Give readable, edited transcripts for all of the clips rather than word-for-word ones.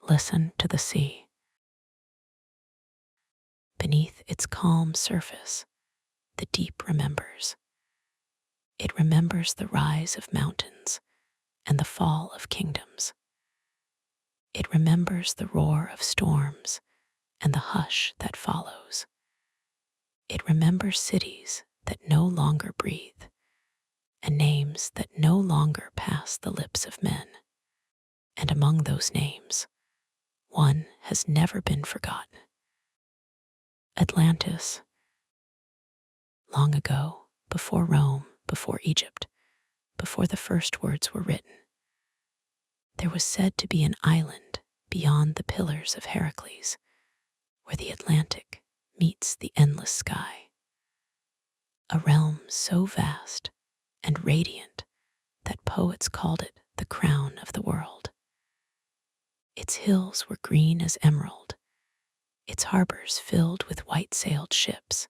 Listen to the sea. Beneath its calm surface, the deep remembers. It remembers the rise of mountains and the fall of kingdoms. It remembers the roar of storms and the hush that follows. It remembers cities that no longer breathe and names that no longer pass the lips of men. And among those names, one has never been forgotten. Atlantis. Long ago, before Rome, before Egypt, before the first words were written, there was said to be an island beyond the pillars of Heracles, where the Atlantic meets the endless sky. A realm so vast and radiant that poets called it the crown of the world. Its hills were green as emerald, its harbors filled with white-sailed ships,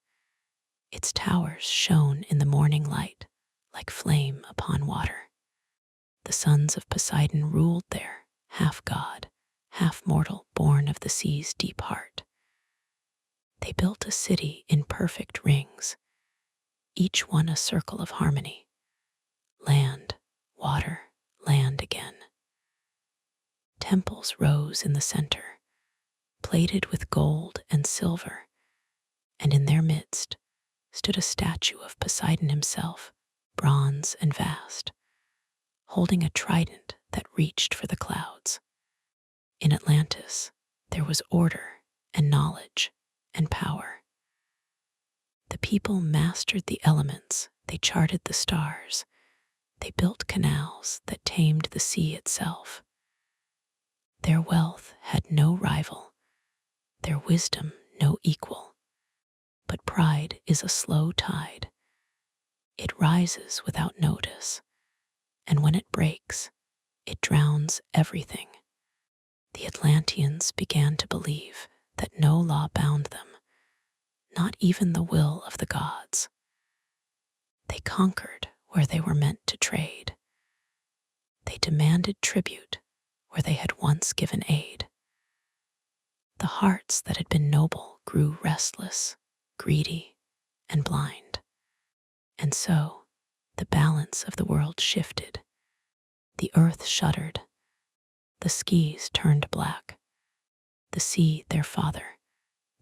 its towers shone in the morning light like flame upon water. The sons of Poseidon ruled there, half god, half mortal, born of the sea's deep heart. They built a city in perfect rings, each one a circle of harmony. Land, water, land again. Temples rose in the center, plated with gold and silver, and in their midst stood a statue of Poseidon himself, bronze and vast, holding a trident that reached for the clouds. In Atlantis, there was order and knowledge and power. The people mastered the elements, they charted the stars, they built canals that tamed the sea itself. Their wealth had no rival, their wisdom no equal. But pride is a slow tide. It rises without notice, and when it breaks, it drowns everything. The Atlanteans began to believe that no law bound them, not even the will of the gods. They conquered where they were meant to trade. They demanded tribute where they had once given aid. The hearts that had been noble grew restless, greedy, and blind. And so, the balance of the world shifted. The earth shuddered. The skies turned black. The sea, their father,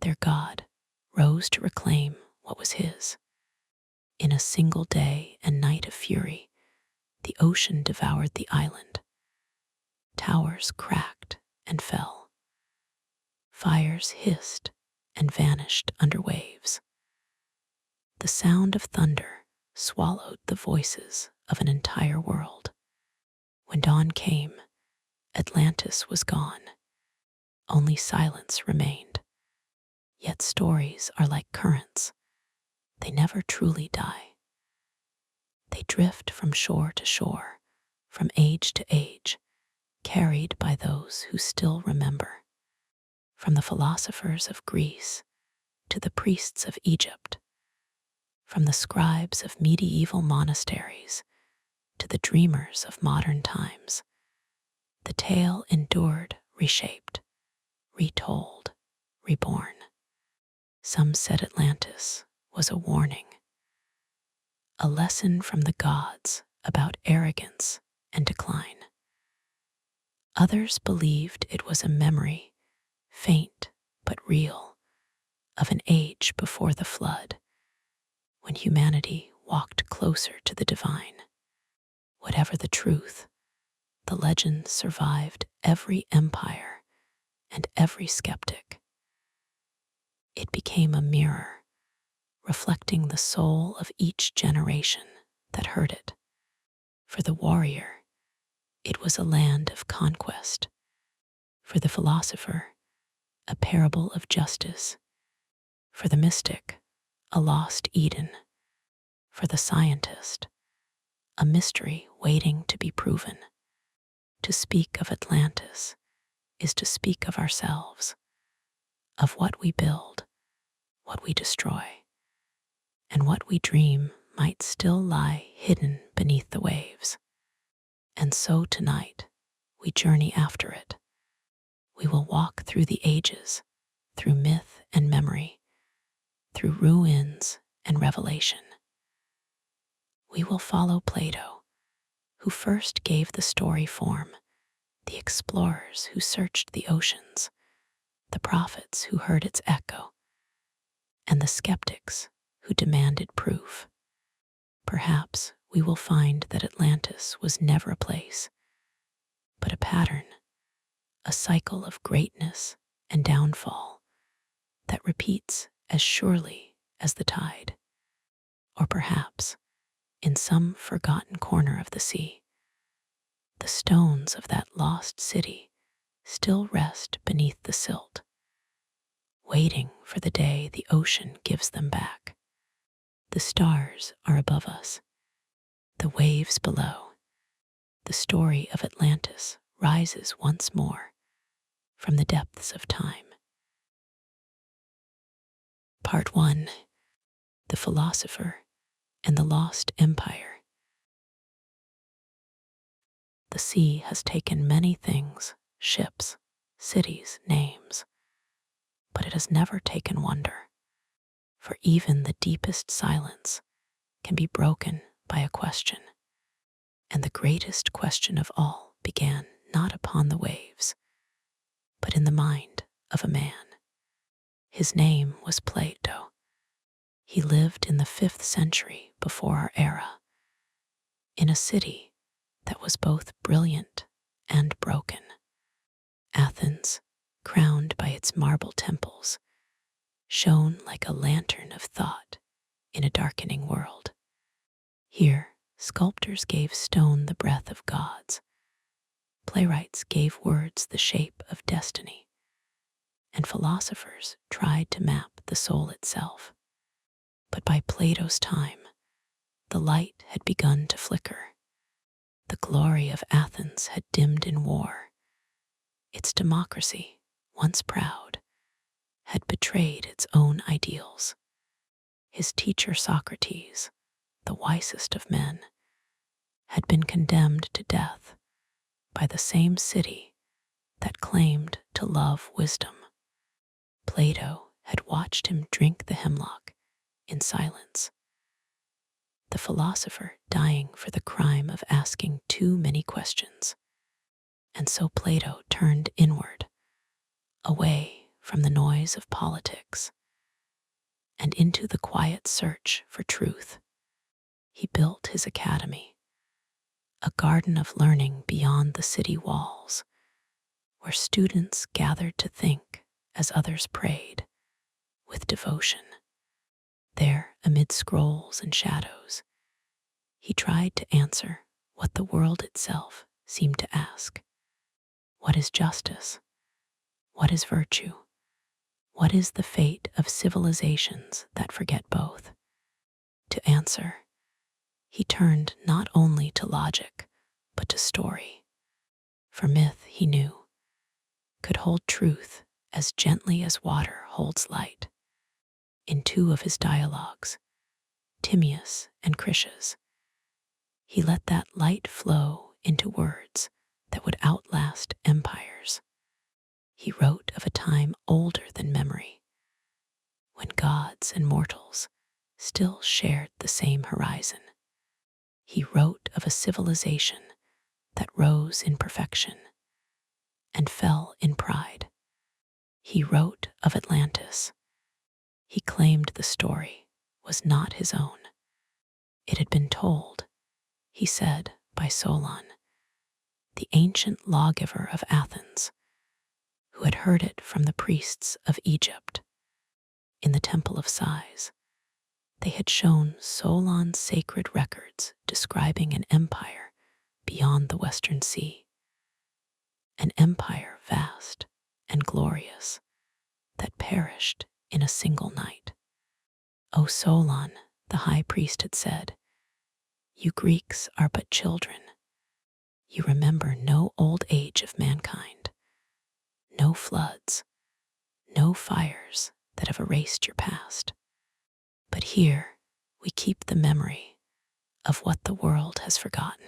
their god, rose to reclaim what was his. In a single day and night of fury, the ocean devoured the island. Towers cracked and fell. Fires hissed and vanished under waves. The sound of thunder swallowed the voices of an entire world. When dawn came, Atlantis was gone. Only silence remained. Yet stories are like currents. They never truly die. They drift from shore to shore, from age to age, carried by those who still remember. From the philosophers of Greece to the priests of Egypt, from the scribes of medieval monasteries to the dreamers of modern times, the tale endured, reshaped, retold, reborn. Some said Atlantis was a warning, a lesson from the gods about arrogance and decline. Others believed it was a memory, faint but real, of an age before the flood, when humanity walked closer to the divine. Whatever the truth, the legend survived every empire and every skeptic. It became a mirror, reflecting the soul of each generation that heard it. For the warrior, it was a land of conquest. For the philosopher, a parable of justice. For the mystic, a lost Eden. For the scientist, a mystery waiting to be proven. To speak of Atlantis is to speak of ourselves, of what we build, what we destroy, and what we dream might still lie hidden beneath the waves. And so tonight, we journey after it, We will walk through the ages, through myth and memory, through ruins and revelation. We will follow Plato, who first gave the story form, the explorers who searched the oceans, the prophets who heard its echo, and the skeptics who demanded proof. Perhaps we will find that Atlantis was never a place, but a pattern, a cycle of greatness and downfall that repeats as surely as the tide. Or perhaps, in some forgotten corner of the sea, the stones of that lost city still rest beneath the silt, waiting for the day the ocean gives them back. The stars are above us, the waves below. The story of Atlantis rises once more from the depths of time. Part 1. The Philosopher and the Lost Empire. The sea has taken many things, ships, cities, names, but it has never taken wonder, for even the deepest silence can be broken by a question. And the greatest question of all began not upon the waves, but in the mind of a man. His name was Plato. He lived in the 5th century before our era, in a city that was both brilliant and broken. Athens, crowned by its marble temples, shone like a lantern of thought in a darkening world. Here, sculptors gave stone the breath of gods, playwrights gave words the shape of destiny, and philosophers tried to map the soul itself. But by Plato's time, the light had begun to flicker. The glory of Athens had dimmed in war. Its democracy, once proud, had betrayed its own ideals. His teacher Socrates, the wisest of men, had been condemned to death by the same city that claimed to love wisdom. Plato had watched him drink the hemlock in silence, the philosopher dying for the crime of asking too many questions. And so Plato turned inward, away from the noise of politics, and into the quiet search for truth. He built his academy, a garden of learning beyond the city walls, where students gathered to think as others prayed, with devotion. There, amid scrolls and shadows, he tried to answer what the world itself seemed to ask. What is justice? What is virtue? What is the fate of civilizations that forget both? To answer, he turned not only to logic, but to story. For myth, he knew, could hold truth as gently as water holds light. In 2 of his dialogues, Timaeus and Critias, he let that light flow into words that would outlast empires. He wrote of a time older than memory, when gods and mortals still shared the same horizon. He wrote of a civilization that rose in perfection and fell in pride. He wrote of Atlantis. He claimed the story was not his own. It had been told, he said, by Solon, the ancient lawgiver of Athens, who had heard it from the priests of Egypt. In the Temple of Sighs, they had shown Solon's sacred records describing an empire beyond the Western Sea, an empire vast and glorious that perished in a single night. O Solon, the high priest had said, you Greeks are but children. You remember no old age of mankind, no floods, no fires that have erased your past. But here we keep the memory of what the world has forgotten.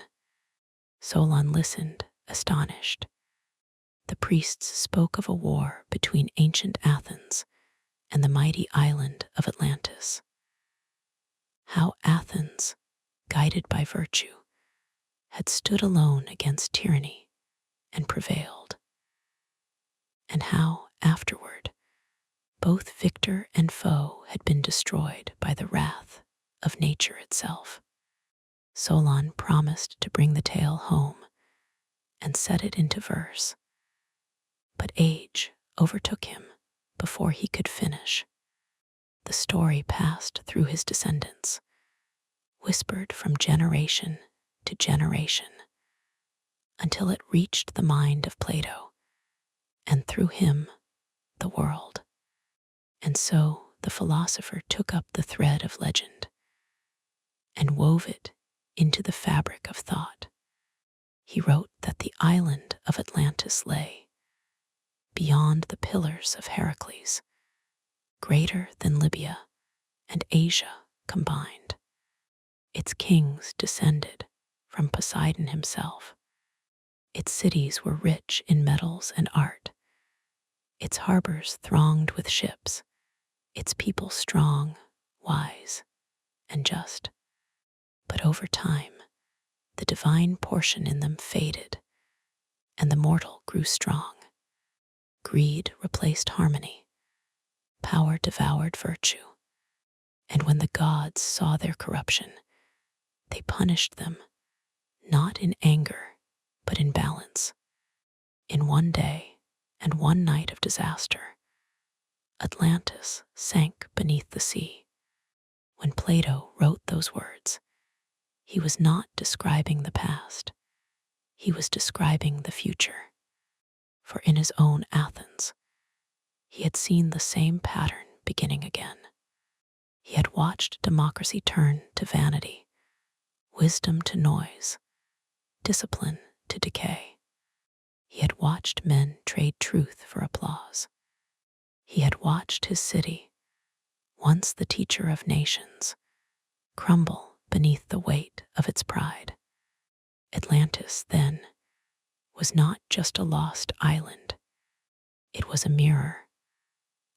Solon listened, astonished. The priests spoke of a war between ancient Athens and the mighty island of Atlantis. How Athens, guided by virtue, had stood alone against tyranny and prevailed, and how, afterward, both victor and foe had been destroyed by the wrath of nature itself. Solon promised to bring the tale home and set it into verse, but age overtook him before he could finish. The story passed through his descendants, whispered from generation to generation, until it reached the mind of Plato, and through him, the world. And so the philosopher took up the thread of legend and wove it into the fabric of thought. He wrote that the island of Atlantis lay beyond the pillars of Heracles, greater than Libya and Asia combined. Its kings descended from Poseidon himself. Its cities were rich in metals and art. Its harbors thronged with ships, its people strong, wise, and just. But over time, the divine portion in them faded, and the mortal grew strong. Greed replaced harmony, power devoured virtue, and when the gods saw their corruption, they punished them, not in anger, but in balance. In one day and one night of disaster, Atlantis sank beneath the sea. When Plato wrote those words, he was not describing the past, he was describing the future. For in his own Athens, he had seen the same pattern beginning again. He had watched democracy turn to vanity, wisdom to noise, discipline to decay. He had watched men trade truth for applause. He had watched his city, once the teacher of nations, crumble beneath the weight of its pride. Atlantis, then, was not just a lost island. It was a mirror,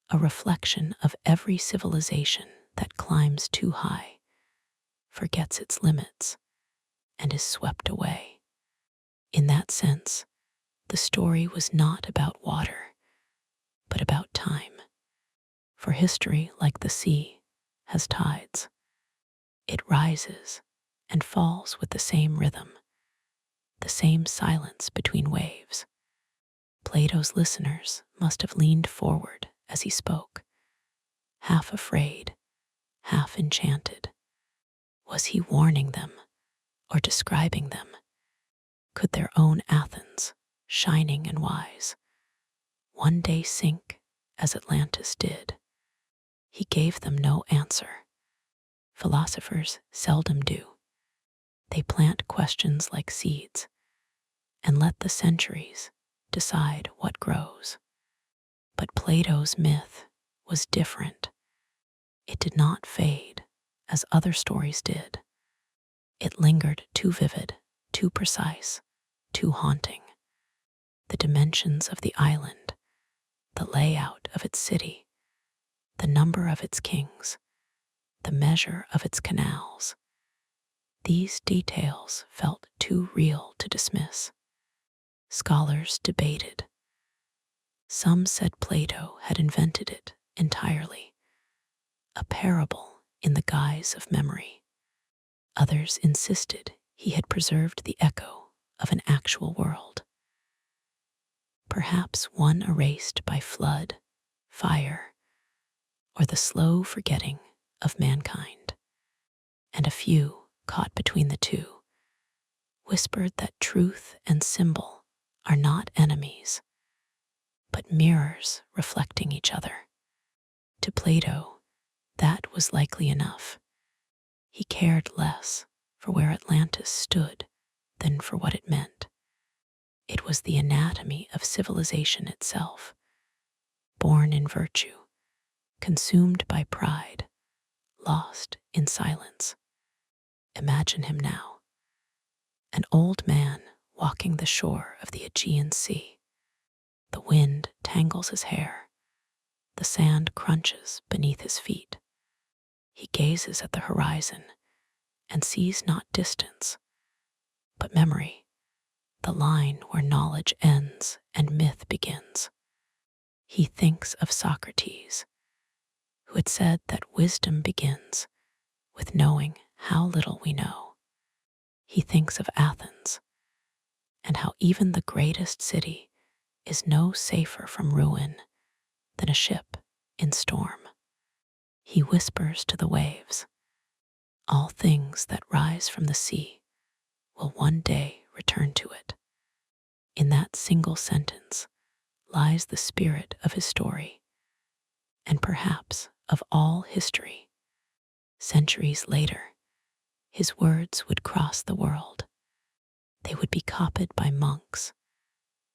a reflection of every civilization that climbs too high, forgets its limits, and is swept away. In that sense, the story was not about water, but about time. For history, like the sea, has tides. It rises and falls with the same rhythm, the same silence between waves. Plato's listeners must have leaned forward as he spoke, half afraid, half enchanted. Was he warning them or describing them? Could their own Athens, shining and wise, one day sink as Atlantis did? He gave them no answer. Philosophers seldom do. They plant questions like seeds and let the centuries decide what grows. But Plato's myth was different. It did not fade as other stories did. It lingered too vivid, too precise, too haunting. The dimensions of the island, the layout of its city, the number of its kings, the measure of its canals. These details felt too real to dismiss. Scholars debated. Some said Plato had invented it entirely, a parable in the guise of memory. Others insisted he had preserved the echo of an actual world, perhaps one erased by flood, fire, or the slow forgetting of mankind. And a few, caught between the two, whispered that truth and symbol are not enemies, but mirrors reflecting each other. To Plato, that was likely enough. He cared less for where Atlantis stood than for what it meant. It was the anatomy of civilization itself, born in virtue, consumed by pride, lost in silence. Imagine him now, an old man walking the shore of the Aegean Sea. tangles his hair. The sand crunches beneath his feet. He gazes at the horizon and sees not distance, but memory, the line where knowledge ends and myth begins. He thinks of Socrates, who had said that wisdom begins with knowing how little we know. He thinks of Athens and how even the greatest city is no safer from ruin than a ship in storm. He whispers to the waves, all things that rise from the sea will one day return to it. In that single sentence lies the spirit of his story, and perhaps of all history. Centuries later, his words would cross the world. They would be copied by monks,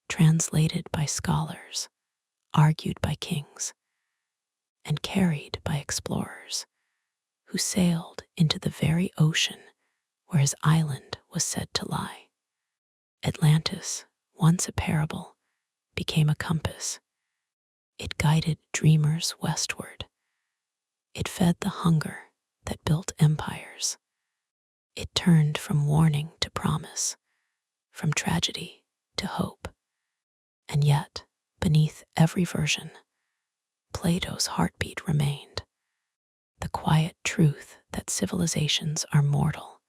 translated by scholars, argued by kings, and carried by explorers who sailed into the very ocean where his island was said to lie. Atlantis, once a parable, became a compass. It guided dreamers westward. It fed the hunger that built empires. It turned from warning to promise, from tragedy to hope. And yet, beneath every version, Plato's heartbeat remained, the quiet truth that civilizations are mortal,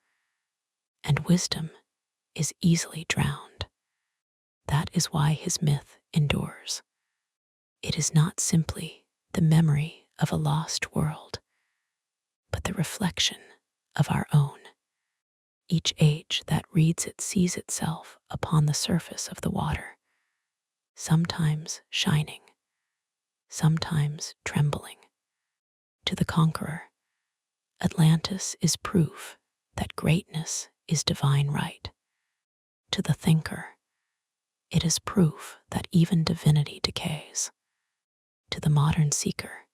and wisdom is easily drowned. That is why his myth endures. It is not simply the memory of a lost world, but the reflection of our own. Each age that reads it sees itself upon the surface of the water, sometimes shining, sometimes trembling. To the conqueror, Atlantis is proof that greatness is divine right. To the thinker, it is proof that even divinity decays. To the modern seeker,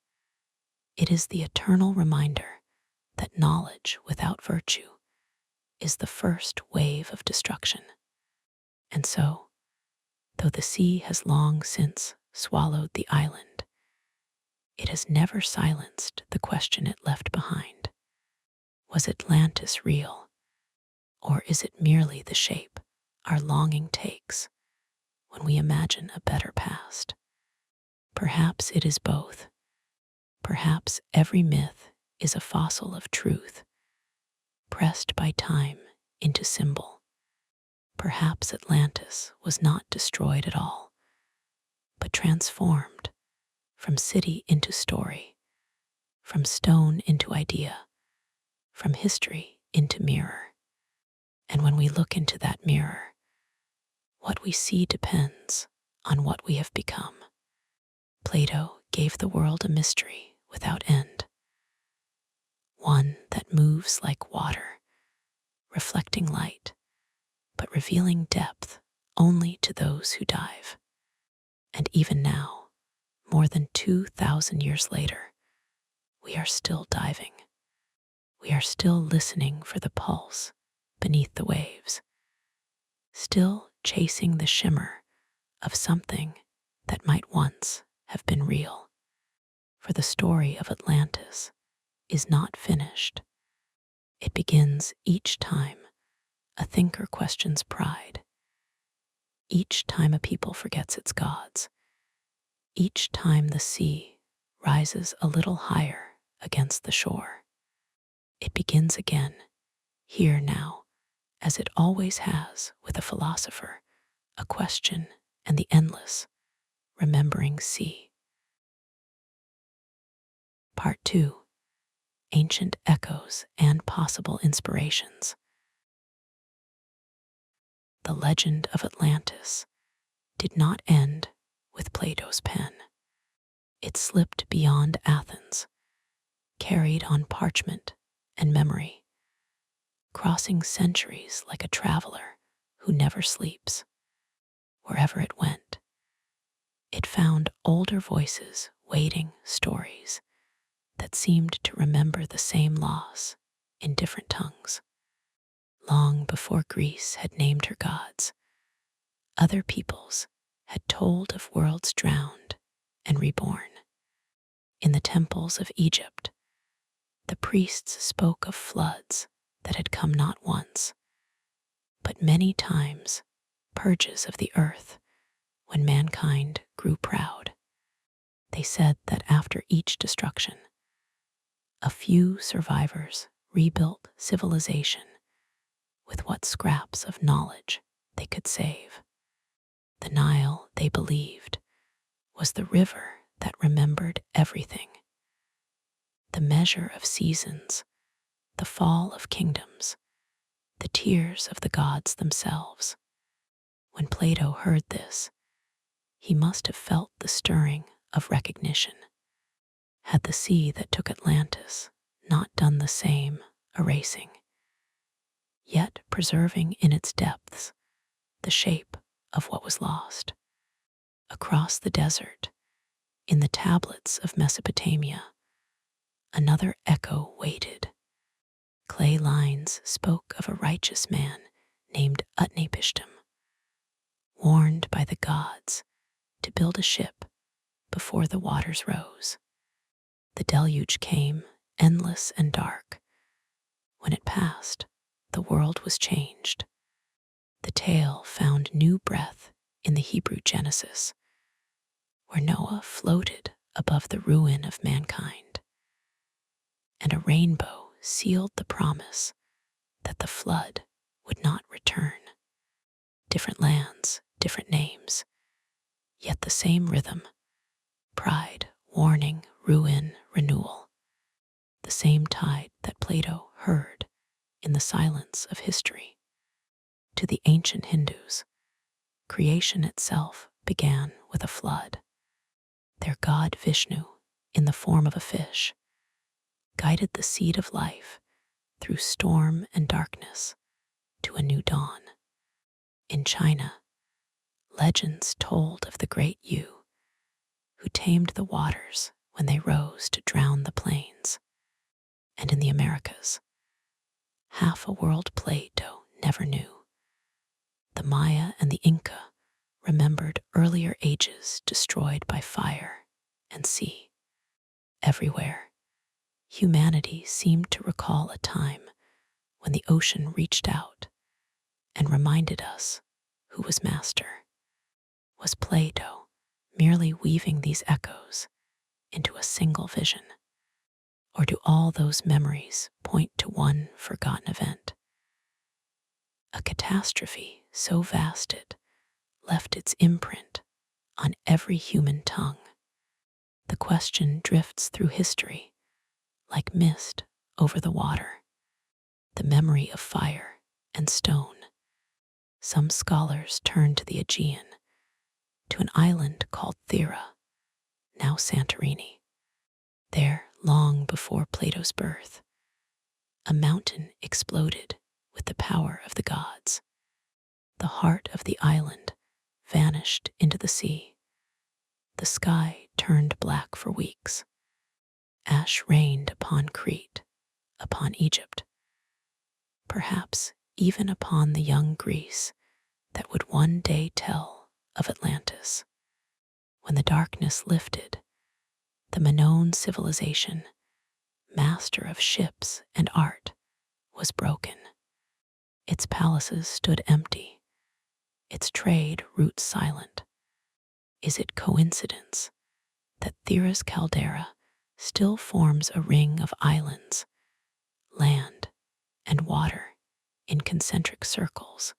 it is the eternal reminder that knowledge without virtue is the first wave of destruction. And so, though the sea has long since swallowed the island, it has never silenced the question it left behind. Was Atlantis real, or is it merely the shape our longing takes when we imagine a better past? Perhaps it is both. Perhaps every myth is a fossil of truth, pressed by time into symbol. Perhaps Atlantis was not destroyed at all, but transformed from city into story, from stone into idea, from history into mirror. And when we look into that mirror, what we see depends on what we have become. Plato gave the world a mystery without end, one that moves like water, reflecting light, but revealing depth only to those who dive. And even now, more than 2,000 years later, we are still diving. We are still listening for the pulse beneath the waves, still chasing the shimmer of something that might once have been real. For the story of Atlantis is not finished. It begins each time a thinker questions pride, each time a people forgets its gods, each time the sea rises a little higher against the shore. It begins again, here now, as it always has with a philosopher, a question and the endless, remembering sea. Part 2. Ancient Echoes and Possible Inspirations. The legend of Atlantis did not end with Plato's pen. It slipped beyond Athens, carried on parchment and memory, crossing centuries like a traveler who never sleeps. Wherever it went, it found older voices waiting stories that seemed to remember the same loss in different tongues. Long before Greece had named her gods, other peoples had told of worlds drowned and reborn. In the temples of Egypt, the priests spoke of floods that had come not once, but many times, purges of the earth when mankind grew proud. They said that after each destruction, a few survivors rebuilt civilization with what scraps of knowledge they could save. The Nile, they believed, was the river that remembered everything. The measure of seasons, the fall of kingdoms, the tears of the gods themselves. When Plato heard this, he must have felt the stirring of recognition. Had the sea that took Atlantis not done the same, erasing, yet preserving in its depths the shape of what was lost? Across the desert, in the tablets of Mesopotamia, another echo waited. Clay lines spoke of a righteous man named Utnapishtim, warned by the gods to build a ship before the waters rose. The deluge came, endless and dark. When it passed, the world was changed. The tale found new breath in the Hebrew Genesis, where Noah floated above the ruin of mankind, and a rainbow sealed the promise that the flood would not return. Different lands, different names, yet the same rhythm: pride, warning, ruin, renewal. The same tide that Plato heard in the silence of history. To the ancient Hindus, creation itself began with a flood. Their god Vishnu, in the form of a fish, guided the seed of life through storm and darkness to a new dawn. In China, legends told of the great Yu, who tamed the waters when they rose to drown the plains. And in the Americas, half a world Plato never knew. The Maya and the Inca remembered earlier ages destroyed by fire and sea. Everywhere, humanity seemed to recall a time when the ocean reached out and reminded us who was master. Was Plato merely weaving these echoes into a single vision? Or do all those memories point to one forgotten event? A catastrophe so vast it left its imprint on every human tongue. The question drifts through history like mist over the water, the memory of fire and stone. Some scholars turn to the Aegean, to an island called Thera, now Santorini. There, long before Plato's birth, a mountain exploded with the power of the gods. The heart of the island vanished into the sea. The sky turned black for weeks. Ash rained upon Crete, upon Egypt, perhaps even upon the young Greece that would one day tell of Atlantis. When the darkness lifted, the Minoan civilization, master of ships and art, was broken. Its palaces stood empty, its trade route silent. Is it coincidence that Thera's caldera still forms a ring of islands, land, and water in concentric circles,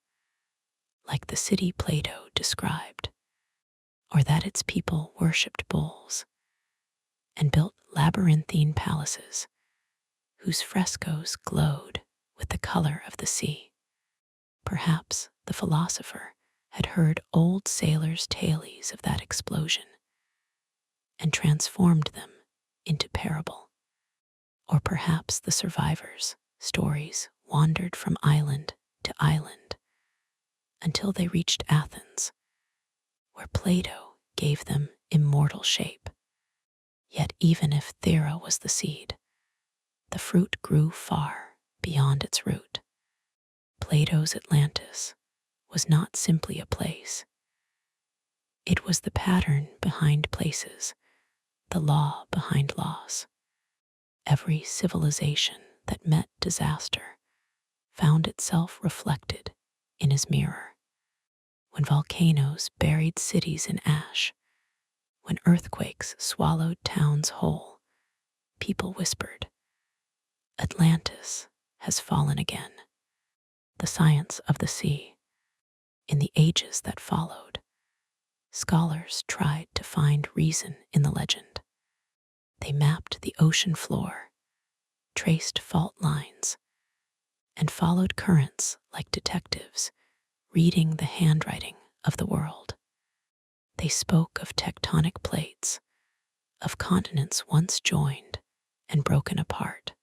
like the city Plato described, or that its people worshipped bulls and built labyrinthine palaces whose frescoes glowed with the color of the sea? Perhaps the philosopher had heard old sailors' tales of that explosion and transformed them into parable. Or perhaps the survivors' stories wandered from island to island until they reached Athens, where Plato gave them immortal shape. Yet even if Thera was the seed, the fruit grew far beyond its root. Plato's Atlantis was not simply a place. It was the pattern behind places, the law behind laws. Every civilization that met disaster found itself reflected in his mirror. When volcanoes buried cities in ash, when earthquakes swallowed towns whole, people whispered, Atlantis has fallen again. The science of the sea. In the ages that followed, scholars tried to find reason in the legend. They mapped the ocean floor, traced fault lines, and followed currents like detectives, reading the handwriting of the world. They spoke of tectonic plates, of continents once joined and broken apart,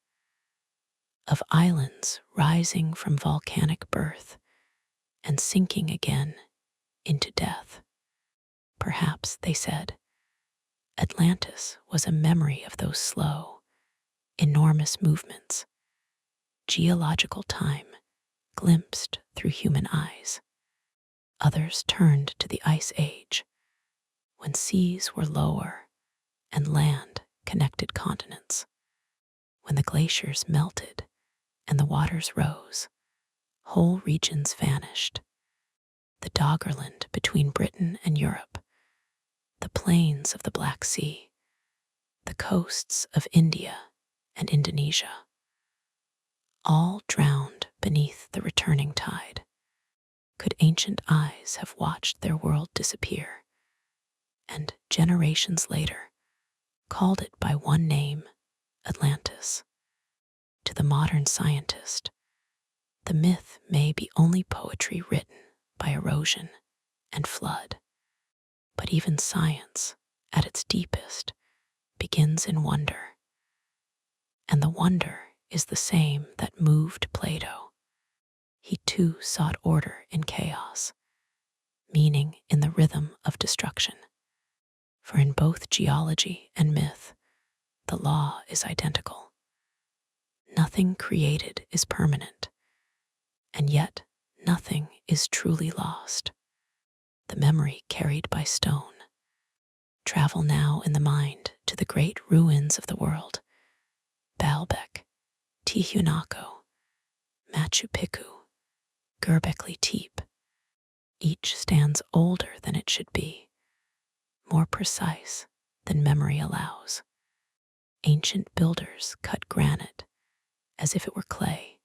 of islands rising from volcanic birth and sinking again into death. Perhaps, they said, Atlantis was a memory of those slow, enormous movements, geological time glimpsed through human eyes. Others turned to the Ice Age, when seas were lower and land connected continents, when the glaciers melted and the waters rose, whole regions vanished. The Doggerland between Britain and Europe, the plains of the Black Sea, the coasts of India and Indonesia, all drowned beneath the returning tide. Could ancient eyes have watched their world disappear, and generations later called it by one name, Atlantis? To the modern scientist, the myth may be only poetry written by erosion and flood. But even science, at its deepest, begins in wonder. And the wonder is the same that moved Plato. He too sought order in chaos, meaning in the rhythm of destruction. For in both geology and myth, the law is identical. Nothing created is permanent, and yet nothing is truly lost. The memory carried by stone. Travel now in the mind to the great ruins of the world, Baalbek, Tiwanaku, Machu Picchu, Göbekli Tepe. Each stands older than it should be, more precise than memory allows. Ancient builders cut granite as if it were clay.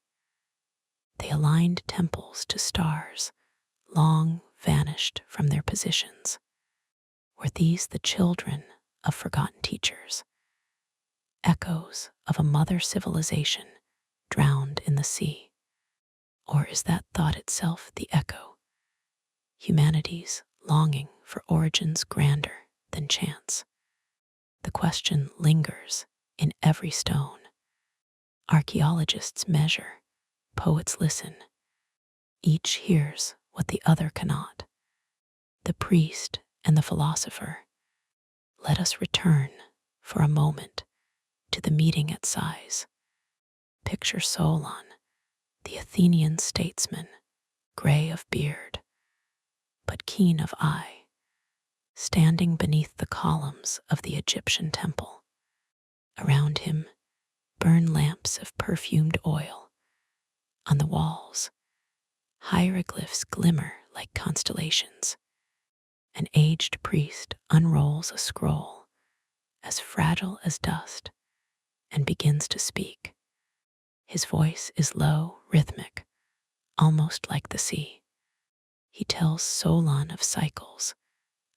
They aligned temples to stars long vanished from their positions. Were these the children of forgotten teachers? Echoes of a mother civilization drowned in the sea? Or is that thought itself the echo? Humanity's longing for origins grander than chance. The question lingers in every stone. Archaeologists measure, poets listen. Each hears what the other cannot. The priest and the philosopher. Let us return for a moment to the meeting at Sais. Picture Solon, the Athenian statesman, gray of beard, but keen of eye, standing beneath the columns of the Egyptian temple. Around him burn lamps of perfumed oil. On the walls, hieroglyphs glimmer like constellations. An aged priest unrolls a scroll as fragile as dust and begins to speak. His voice is low, rhythmic, almost like the sea. He tells Solon of cycles,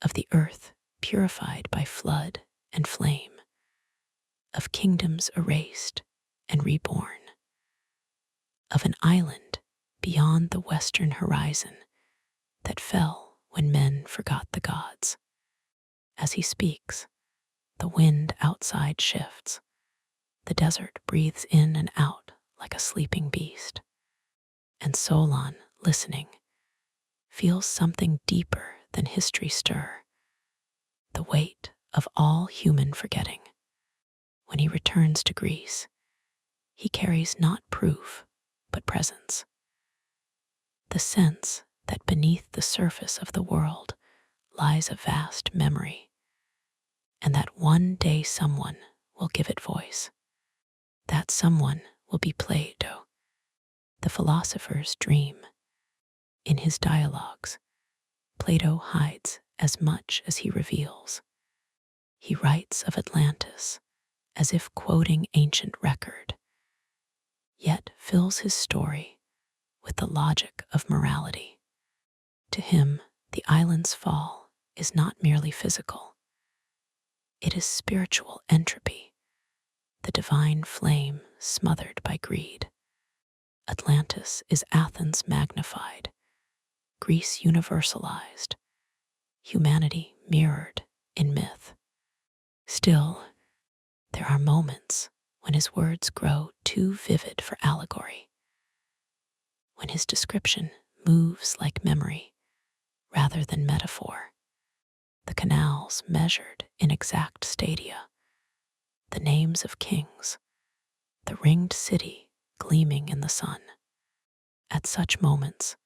of the earth purified by flood and flame, of kingdoms erased and reborn, of an island beyond the western horizon that fell when men forgot the gods. As he speaks, the wind outside shifts. The desert breathes in and out like a sleeping beast. And Solon, listening, feels something deeper than history stir, the weight of all human forgetting. When he returns to Greece, he carries not proof, but presence. The sense that beneath the surface of the world lies a vast memory, and that one day someone will give it voice. That someone will be Plato, the philosopher's dream. In his dialogues, Plato hides as much as he reveals. He writes of Atlantis as if quoting ancient record, yet fills his story with the logic of morality. To him, the island's fall is not merely physical. It is spiritual entropy, the divine flame smothered by greed. Atlantis is Athens magnified, Greece universalized, humanity mirrored in myth. Still, there are moments when his words grow too vivid for allegory, when his description moves like memory rather than metaphor. The canals measured in exact stadia, the names of kings, the ringed city gleaming in the sun. At such moments,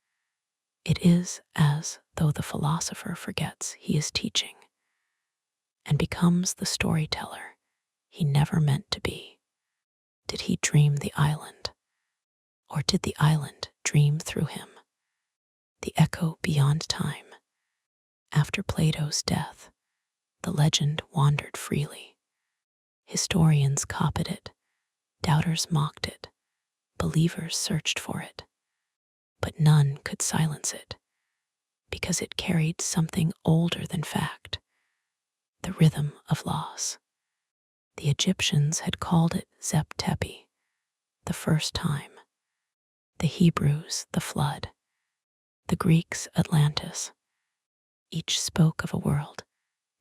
it is as though the philosopher forgets he is teaching and becomes the storyteller he never meant to be. Did he dream the island, or did the island dream through him? The echo beyond time. After Plato's death, the legend wandered freely. Historians copied it, doubters mocked it, believers searched for it. But none could silence it, because it carried something older than fact, the rhythm of loss. The Egyptians had called it Zep Tepi, the first time. The Hebrews, the flood. The Greeks, Atlantis. Each spoke of a world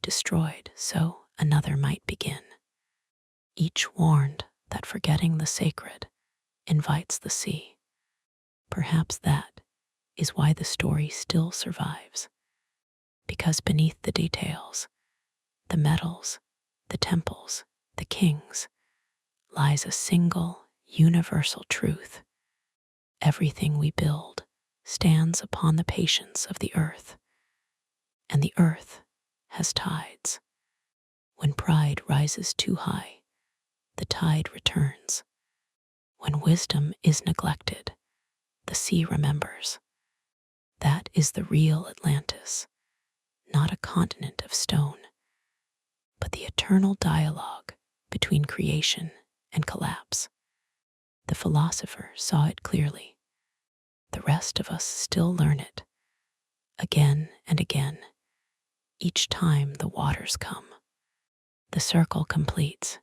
destroyed so another might begin. Each warned that forgetting the sacred invites the sea. Perhaps that is why the story still survives, because beneath the details, the metals, the temples, the kings, lies a single universal truth. Everything we build stands upon the patience of the earth, and the earth has tides. When pride rises too high, the tide returns. When wisdom is neglected, the sea remembers. That is the real Atlantis, not a continent of stone, but the eternal dialogue between creation and collapse. The philosopher saw it clearly. The rest of us still learn it, again and again, each time the waters come. The circle completes,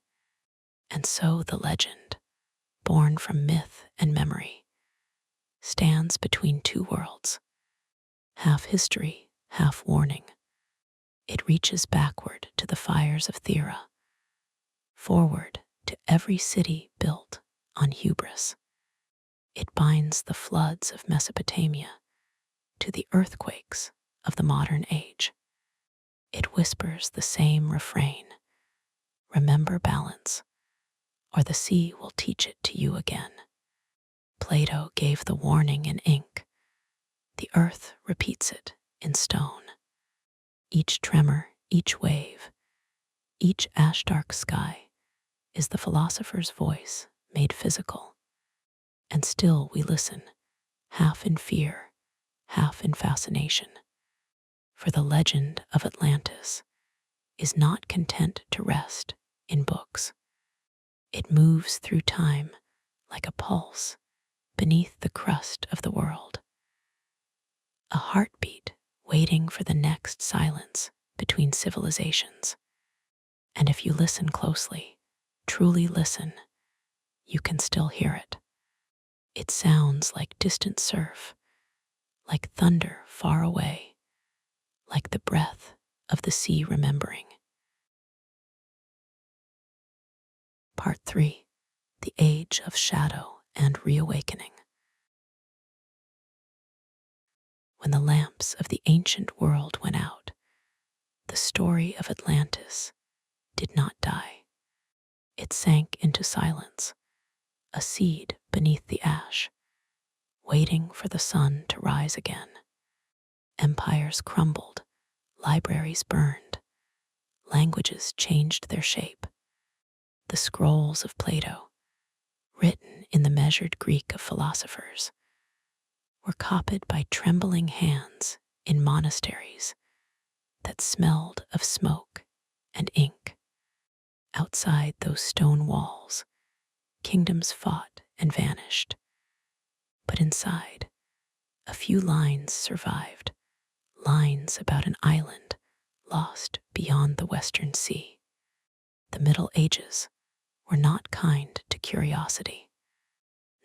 and so the legend, born from myth and memory, stands between two worlds, half history, half warning. It reaches backward to the fires of Thera, forward to every city built on hubris. It binds the floods of Mesopotamia to the earthquakes of the modern age. It whispers the same refrain: remember balance, or the sea will teach it to you again. Plato gave the warning in ink. The earth repeats it in stone. Each tremor, each wave, each ash-dark sky is the philosopher's voice made physical. And still we listen, half in fear, half in fascination. For the legend of Atlantis is not content to rest in books. It moves through time like a pulse beneath the crust of the world. A heartbeat waiting for the next silence between civilizations. And if you listen closely, truly listen, you can still hear it. It sounds like distant surf, like thunder far away, like the breath of the sea remembering. Part 3. The Age of Shadow and Reawakening. When the lamps of the ancient world went out, the story of Atlantis did not die. It sank into silence, a seed beneath the ash, waiting for the sun to rise again. Empires crumbled Libraries burned, languages changed their shape. The scrolls of Plato, written in the measured Greek of philosophers, were copied by trembling hands in monasteries that smelled of smoke and ink. Outside those stone walls, kingdoms fought and vanished. But inside, a few lines survived, lines about an island lost beyond the Western Sea. The Middle Ages were not kind to curiosity.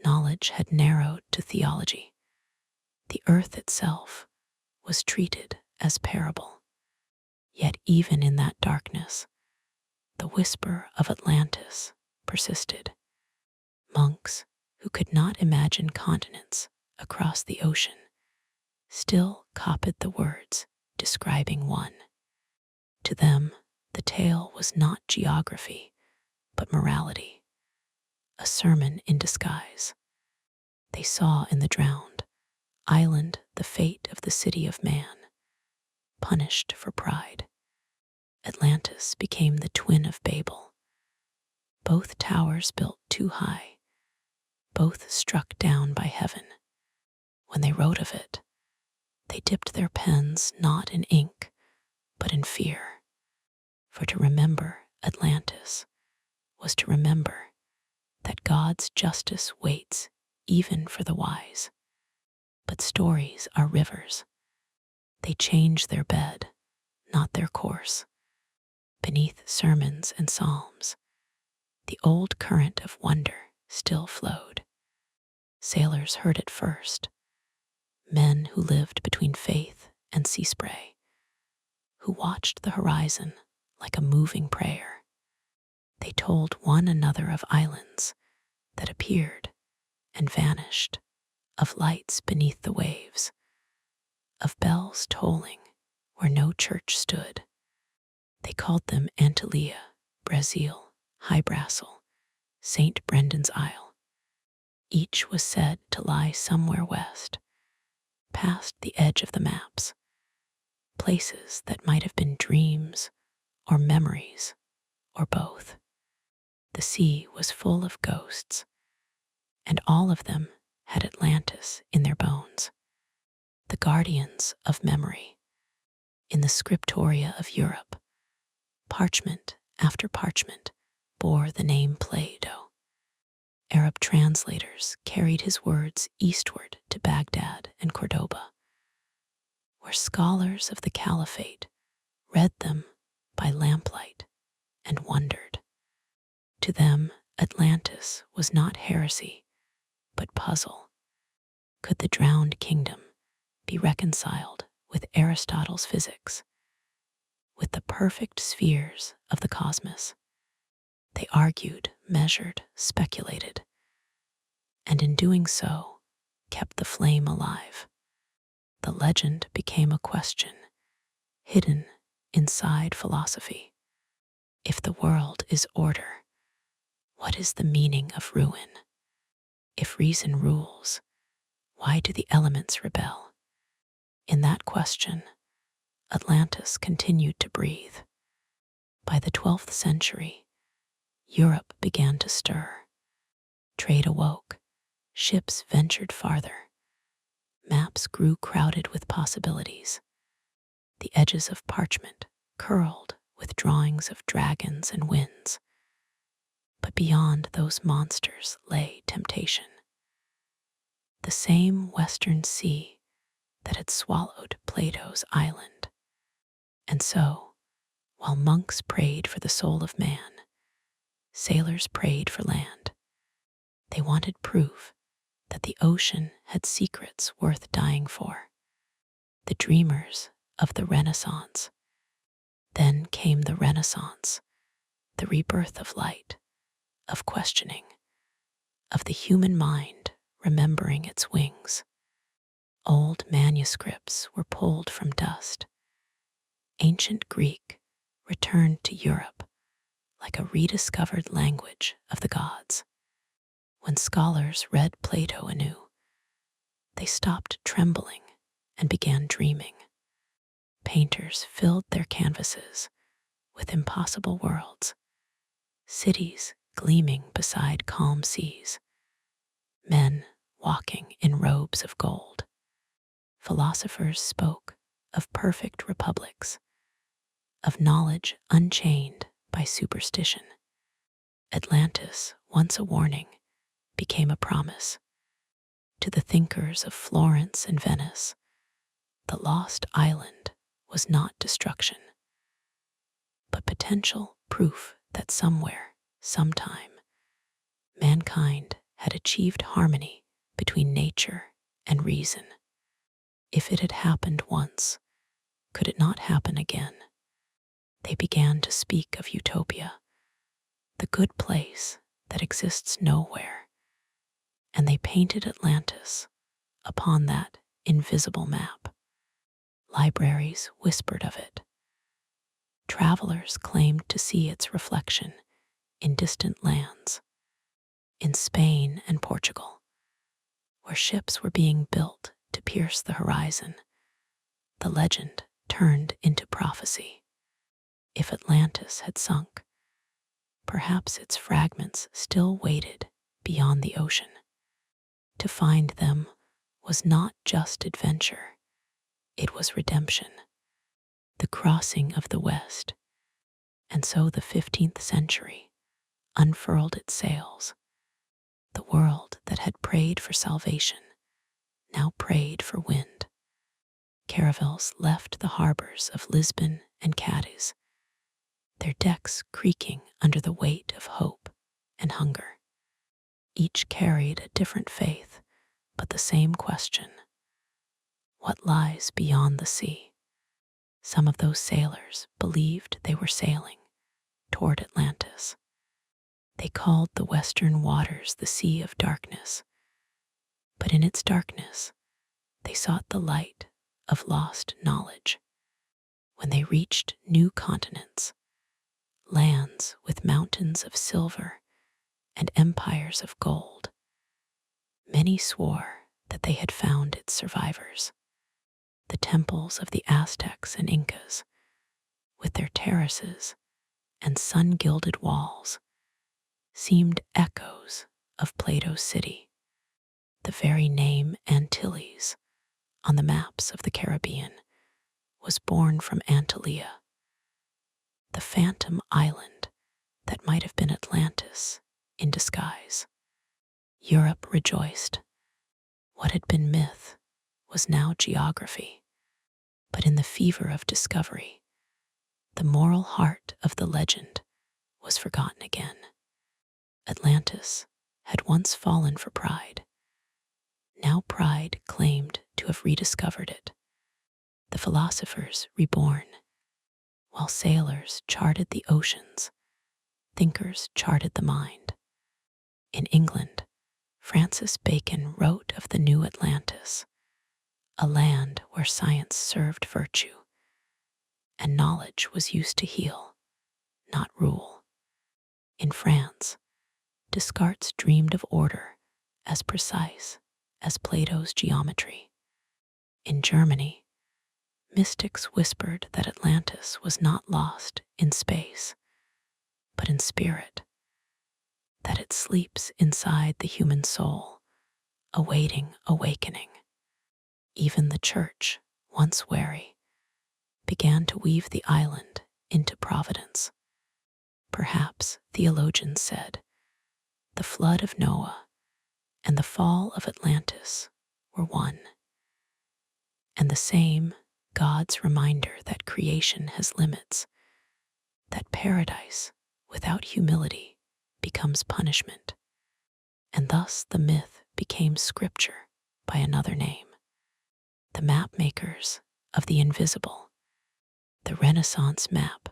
Knowledge had narrowed to theology. The earth itself was treated as parable. Yet even in that darkness, the whisper of Atlantis persisted. Monks who could not imagine continents across the ocean still copied the words describing one. To them, the tale was not geography, but morality, a sermon in disguise. They saw in the drowned island the fate of the city of man, punished for pride. Atlantis became the twin of Babel. Both towers built too high, both struck down by heaven. When they wrote of it, they dipped their pens not in ink, but in fear. For to remember Atlantis was to remember that God's justice waits even for the wise. But stories are rivers. They change their bed, not their course. Beneath sermons and psalms, the old current of wonder still flowed. Sailors heard it first, men who lived between faith and sea spray, who watched the horizon like a moving prayer. They told one another of islands that appeared and vanished, of lights beneath the waves, of bells tolling where no church stood. They called them Antilia, Brazil, Hy-Brasil, St. Brendan's Isle. Each was said to lie somewhere west, past the edge of the maps, places that might have been dreams or memories or both. The sea was full of ghosts, and all of them had Atlantis in their bones, the guardians of memory. In the scriptoria of Europe, parchment after parchment bore the name Plato. Arab translators carried his words eastward to Baghdad and Cordoba, where scholars of the Caliphate read them by lamplight and wondered. To them, Atlantis was not heresy, but puzzle. Could the drowned kingdom be reconciled with Aristotle's physics, with the perfect spheres of the cosmos? They argued, measured, speculated, and in doing so, kept the flame alive. The legend became a question, hidden inside philosophy. If the world is order, what is the meaning of ruin? If reason rules, why do the elements rebel? In that question, Atlantis continued to breathe. By the 12th century, Europe began to stir. Trade awoke, ships ventured farther, maps grew crowded with possibilities. The edges of parchment curled with drawings of dragons and winds. But beyond those monsters lay temptation. The same western sea that had swallowed Plato's island. And so, while monks prayed for the soul of man, sailors prayed for land. They wanted proof that the ocean had secrets worth dying for. The dreamers of the Renaissance. Then came the Renaissance, the rebirth of light, of questioning, of the human mind remembering its wings. Old manuscripts were pulled from dust. Ancient Greek returned to Europe like a rediscovered language of the gods. When scholars read Plato anew, they stopped trembling and began dreaming. Painters filled their canvases with impossible worlds, cities gleaming beside calm seas, men walking in robes of gold. Philosophers spoke of perfect republics, of knowledge unchained by superstition. Atlantis, once a warning, became a promise. To the thinkers of Florence and Venice, the lost island was not destruction, but potential proof that somewhere, sometime, mankind had achieved harmony between nature and reason. If it had happened once, could it not happen again? They began to speak of utopia, the good place that exists nowhere, and they painted Atlantis upon that invisible map. Libraries whispered of it. Travelers claimed to see its reflection in distant lands, in Spain and Portugal, where ships were being built to pierce the horizon. The legend turned into prophecy. If Atlantis had sunk, perhaps its fragments still waited beyond the ocean. To find them was not just adventure, it was redemption, the crossing of the West. And so the 15th century unfurled its sails. The world that had prayed for salvation now prayed for wind. Caravels left the harbors of Lisbon and Cadiz, their decks creaking under the weight of hope and hunger. Each carried a different faith, but the same question: what lies beyond the sea? Some of those sailors believed they were sailing toward Atlantis. They called the western waters the Sea of Darkness, but in its darkness, they sought the light of lost knowledge. When they reached new continents, lands with mountains of silver and empires of gold, many swore that they had found its survivors. The temples of the Aztecs and Incas, with their terraces and sun-gilded walls, seemed echoes of Plato's city. The very name Antilles on the maps of the Caribbean was born from Antilia, the phantom island that might have been Atlantis in disguise. Europe rejoiced. What had been myth was now geography. But in the fever of discovery, the moral heart of the legend was forgotten again. Atlantis had once fallen for pride. Now pride claimed to have rediscovered it. The philosophers reborn. While sailors charted the oceans, thinkers charted the mind. In England, Francis Bacon wrote of the new Atlantis, a land where science served virtue, and knowledge was used to heal, not rule. In France, Descartes dreamed of order as precise as Plato's geometry. In Germany, mystics whispered that Atlantis was not lost in space, but in spirit, that it sleeps inside the human soul, awaiting awakening. Even the church, once wary, began to weave the island into providence. Perhaps, theologians said, the flood of Noah and the fall of Atlantis were one, and the same God's reminder that creation has limits, that paradise without humility becomes punishment, and thus the myth became scripture by another name. The map makers of the invisible. The Renaissance map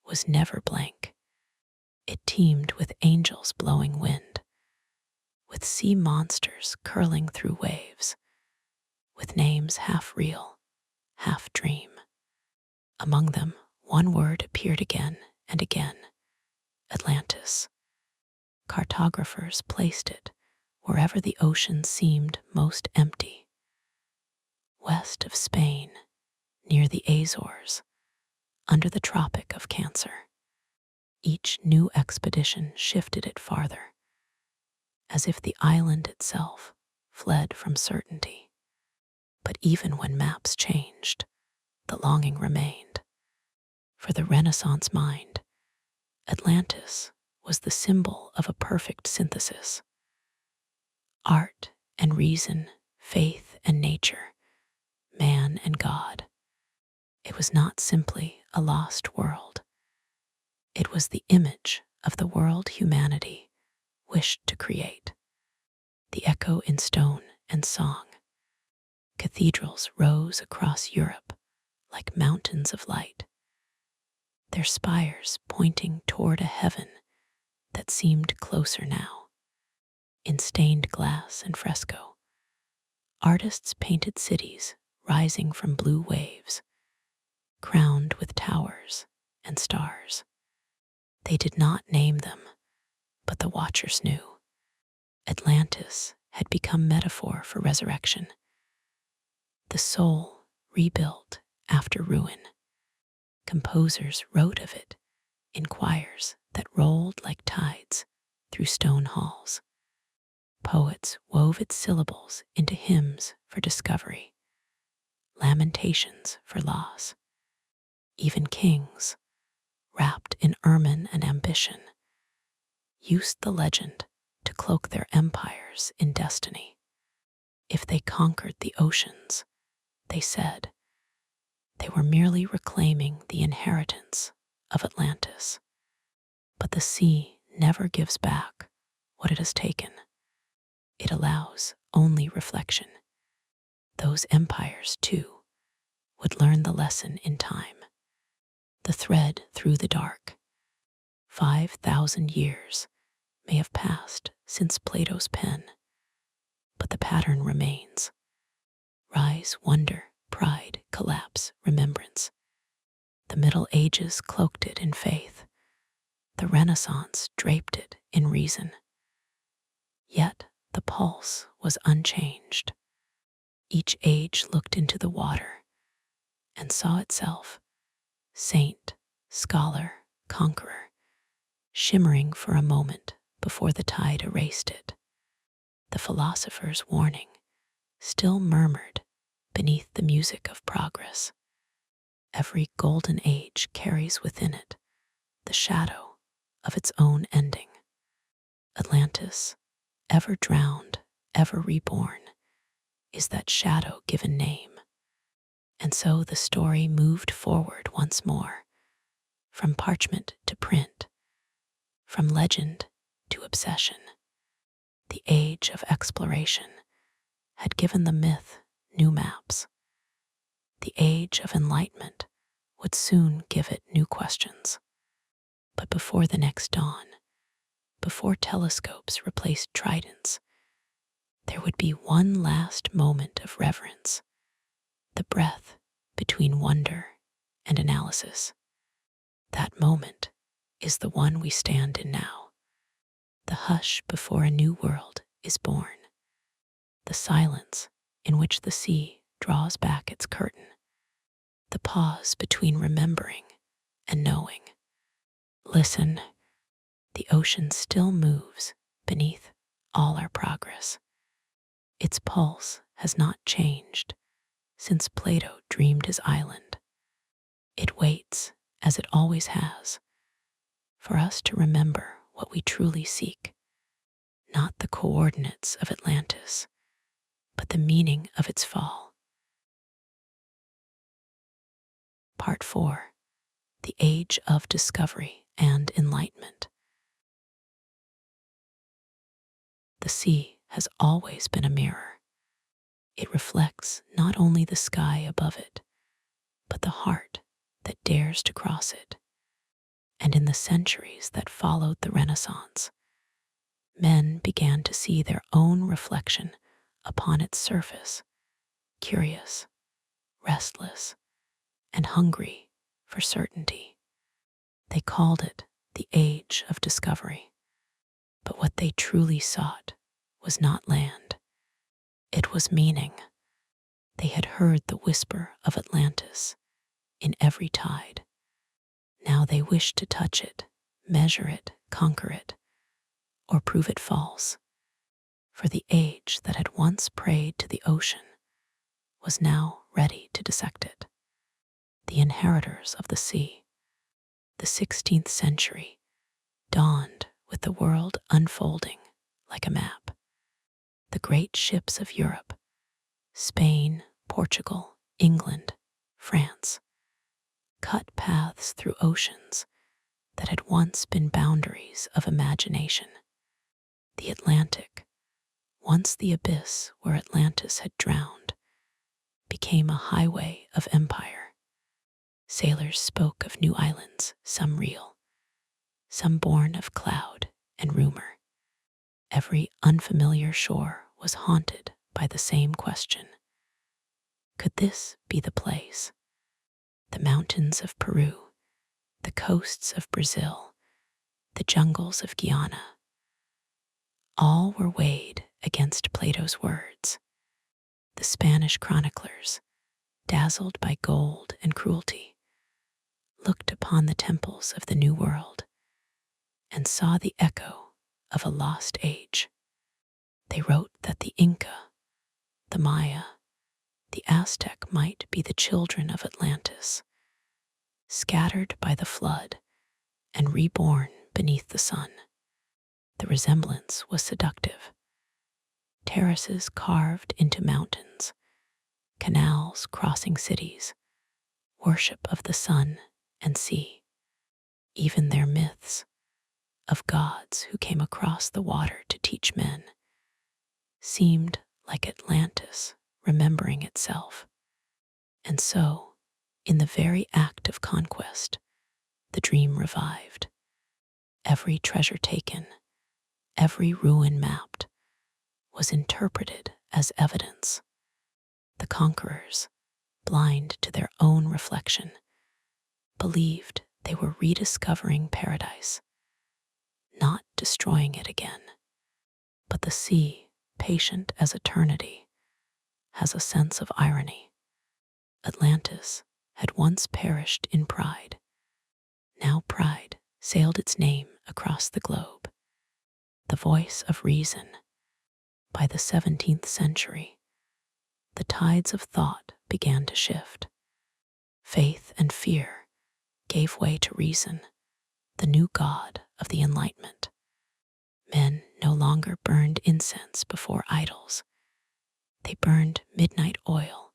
was never blank. It teemed with angels blowing wind, with sea monsters curling through waves, with names half real, half dream. Among them, one word appeared again and again: Atlantis. Cartographers placed it wherever the ocean seemed most empty. West of Spain, near the Azores, under the Tropic of Cancer. Each new expedition shifted it farther, as if the island itself fled from certainty. But even when maps changed, the longing remained. For the Renaissance mind, Atlantis was the symbol of a perfect synthesis. Art and reason, faith and nature, man and God. It was not simply a lost world. It was the image of the world humanity wished to create. The echo in stone and song. Cathedrals rose across Europe like mountains of light, their spires pointing toward a heaven that seemed closer now. In stained glass and fresco, artists painted cities rising from blue waves, crowned with towers and stars. They did not name them, but the watchers knew. Atlantis had become metaphor for resurrection, the soul rebuilt after ruin. Composers wrote of it in choirs that rolled like tides through stone halls. Poets wove its syllables into hymns for discovery, lamentations for loss. Even kings, wrapped in ermine and ambition, used the legend to cloak their empires in destiny. If they conquered the oceans, they said, they were merely reclaiming the inheritance of Atlantis. But the sea never gives back what it has taken. It allows only reflection. Those empires, too, would learn the lesson in time. The thread through the dark. 5,000 years may have passed since Plato's pen, but the pattern remains. Rise, wonder, pride, collapse, remembrance. The Middle Ages cloaked it in faith. The Renaissance draped it in reason. Yet the pulse was unchanged. Each age looked into the water and saw itself, saint, scholar, conqueror, shimmering for a moment before the tide erased it. The philosopher's warning still murmured beneath the music of progress. Every golden age carries within it the shadow of its own ending. Atlantis, ever drowned, ever reborn, is that shadow given name. And so the story moved forward once more, from parchment to print, from legend to obsession. The age of exploration had given the myth new maps. The age of enlightenment would soon give it new questions. But before the next dawn, before telescopes replaced tridents, there would be one last moment of reverence, the breath between wonder and analysis. That moment is the one we stand in now. The hush before a new world is born. The silence in which the sea draws back its curtain. The pause between remembering and knowing. Listen, the ocean still moves beneath all our progress. Its pulse has not changed since Plato dreamed his island. It waits, as it always has, for us to remember what we truly seek, not the coordinates of Atlantis, but the meaning of its fall. Part 4. The Age of Discovery and Enlightenment. The sea has always been a mirror. It reflects not only the sky above it, but the heart that dares to cross it. And in the centuries that followed the Renaissance, men began to see their own reflection upon its surface, curious, restless, and hungry for certainty. They called it the Age of Discovery. But what they truly sought was not land. It was meaning. They had heard the whisper of Atlantis in every tide. Now they wished to touch it, measure it, conquer it, or prove it false. For the age that had once prayed to the ocean was now ready to dissect it. The inheritors of the sea, the 16th century, dawned with the world unfolding like a map. The great ships of Europe, Spain, Portugal, England, France, cut paths through oceans that had once been boundaries of imagination. The Atlantic, once the abyss where Atlantis had drowned, became a highway of empire. Sailors spoke of new islands, some real, some born of cloud and rumor. Every unfamiliar shore was haunted by the same question. Could this be the place? The mountains of Peru, the coasts of Brazil, the jungles of Guyana, all were weighed against Plato's words. The Spanish chroniclers, dazzled by gold and cruelty, looked upon the temples of the New World and saw the echo of a lost age. They wrote that the Inca, the Maya, the Aztec might be the children of Atlantis, scattered by the flood and reborn beneath the sun. The resemblance was seductive. Terraces carved into mountains, canals crossing cities, worship of the sun and sea. Even their myths of gods who came across the water to teach men seemed like Atlantis remembering itself. And so, in the very act of conquest, the dream revived. Every treasure taken, every ruin mapped, was interpreted as evidence. The conquerors, blind to their own reflection, believed they were rediscovering paradise, not destroying it again. But the sea, patient as eternity, has a sense of irony. Atlantis had once perished in pride. Now pride sailed its name across the globe. The voice of reason. By the 17th century, the tides of thought began to shift. Faith and fear gave way to reason, the new god of the Enlightenment. Men no longer burned incense before idols. They burned midnight oil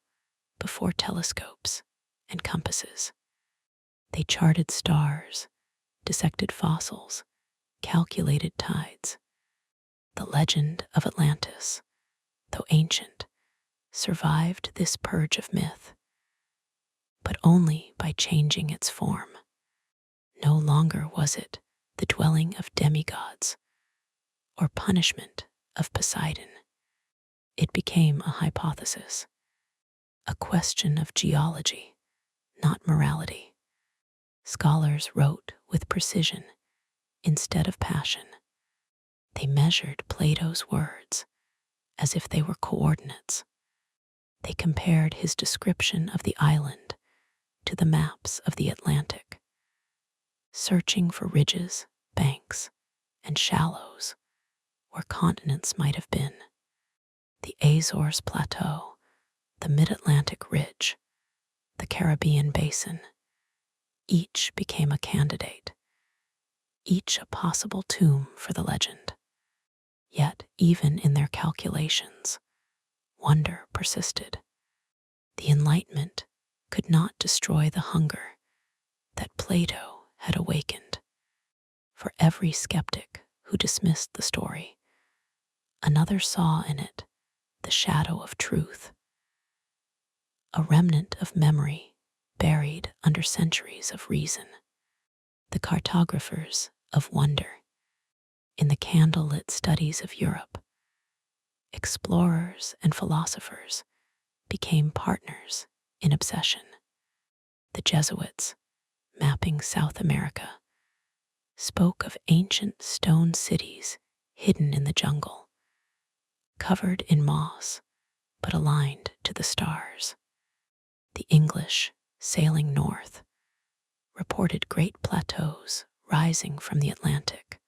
before telescopes and compasses. They charted stars, dissected fossils, calculated tides. The legend of Atlantis, though ancient, survived this purge of myth, but only by changing its form. No longer was it the dwelling of demigods or punishment of Poseidon. It became a hypothesis, a question of geology, not morality. Scholars wrote with precision instead of passion. They measured Plato's words as if they were coordinates. They compared his description of the island to the maps of the Atlantic, searching for ridges, banks, and shallows where continents might have been. The Azores Plateau, the Mid-Atlantic Ridge, the Caribbean Basin, each became a candidate, each a possible tomb for the legend. Yet, even in their calculations, wonder persisted. The Enlightenment could not destroy the hunger that Plato had awakened. For every skeptic who dismissed the story, another saw in it the shadow of truth, a remnant of memory buried under centuries of reason. The cartographers of wonder, in the candlelit studies of Europe, explorers and philosophers became partners in obsession. The Jesuits, mapping South America, spoke of ancient stone cities hidden in the jungle, covered in moss but aligned to the stars. The English sailing north, reported great plateaus rising from the Atlantic,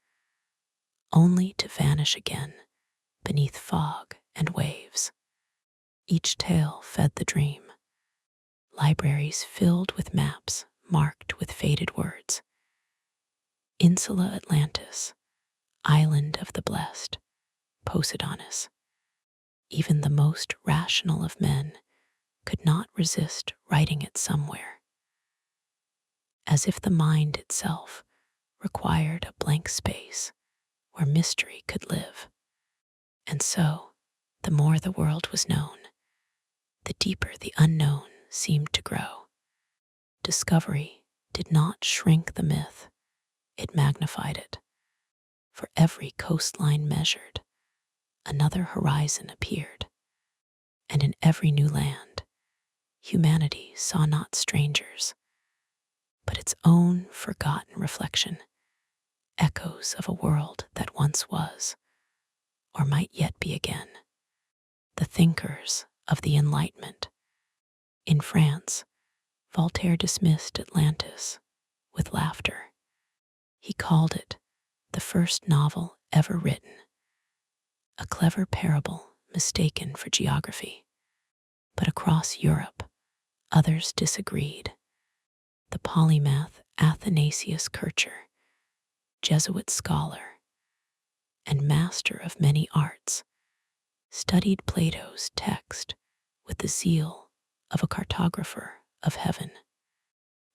only to vanish again beneath fog and waves. Each tale fed the dream. Libraries filled with maps marked with faded words. Insula Atlantis, island of the blessed, Poseidonis. Even the most rational of men could not resist writing it somewhere, as if the mind itself required a blank space where mystery could live. And so, the more the world was known, the deeper the unknown seemed to grow. Discovery did not shrink the myth, it magnified it. For every coastline measured, another horizon appeared, and in every new land, humanity saw not strangers, but its own forgotten reflection, echoes of a world that once was, or might yet be again. The thinkers of the Enlightenment. In France, Voltaire dismissed Atlantis with laughter. He called it the first novel ever written, a clever parable mistaken for geography. But across Europe, others disagreed. The polymath Athanasius Kircher, Jesuit scholar and master of many arts, studied Plato's text with the zeal of a cartographer of heaven.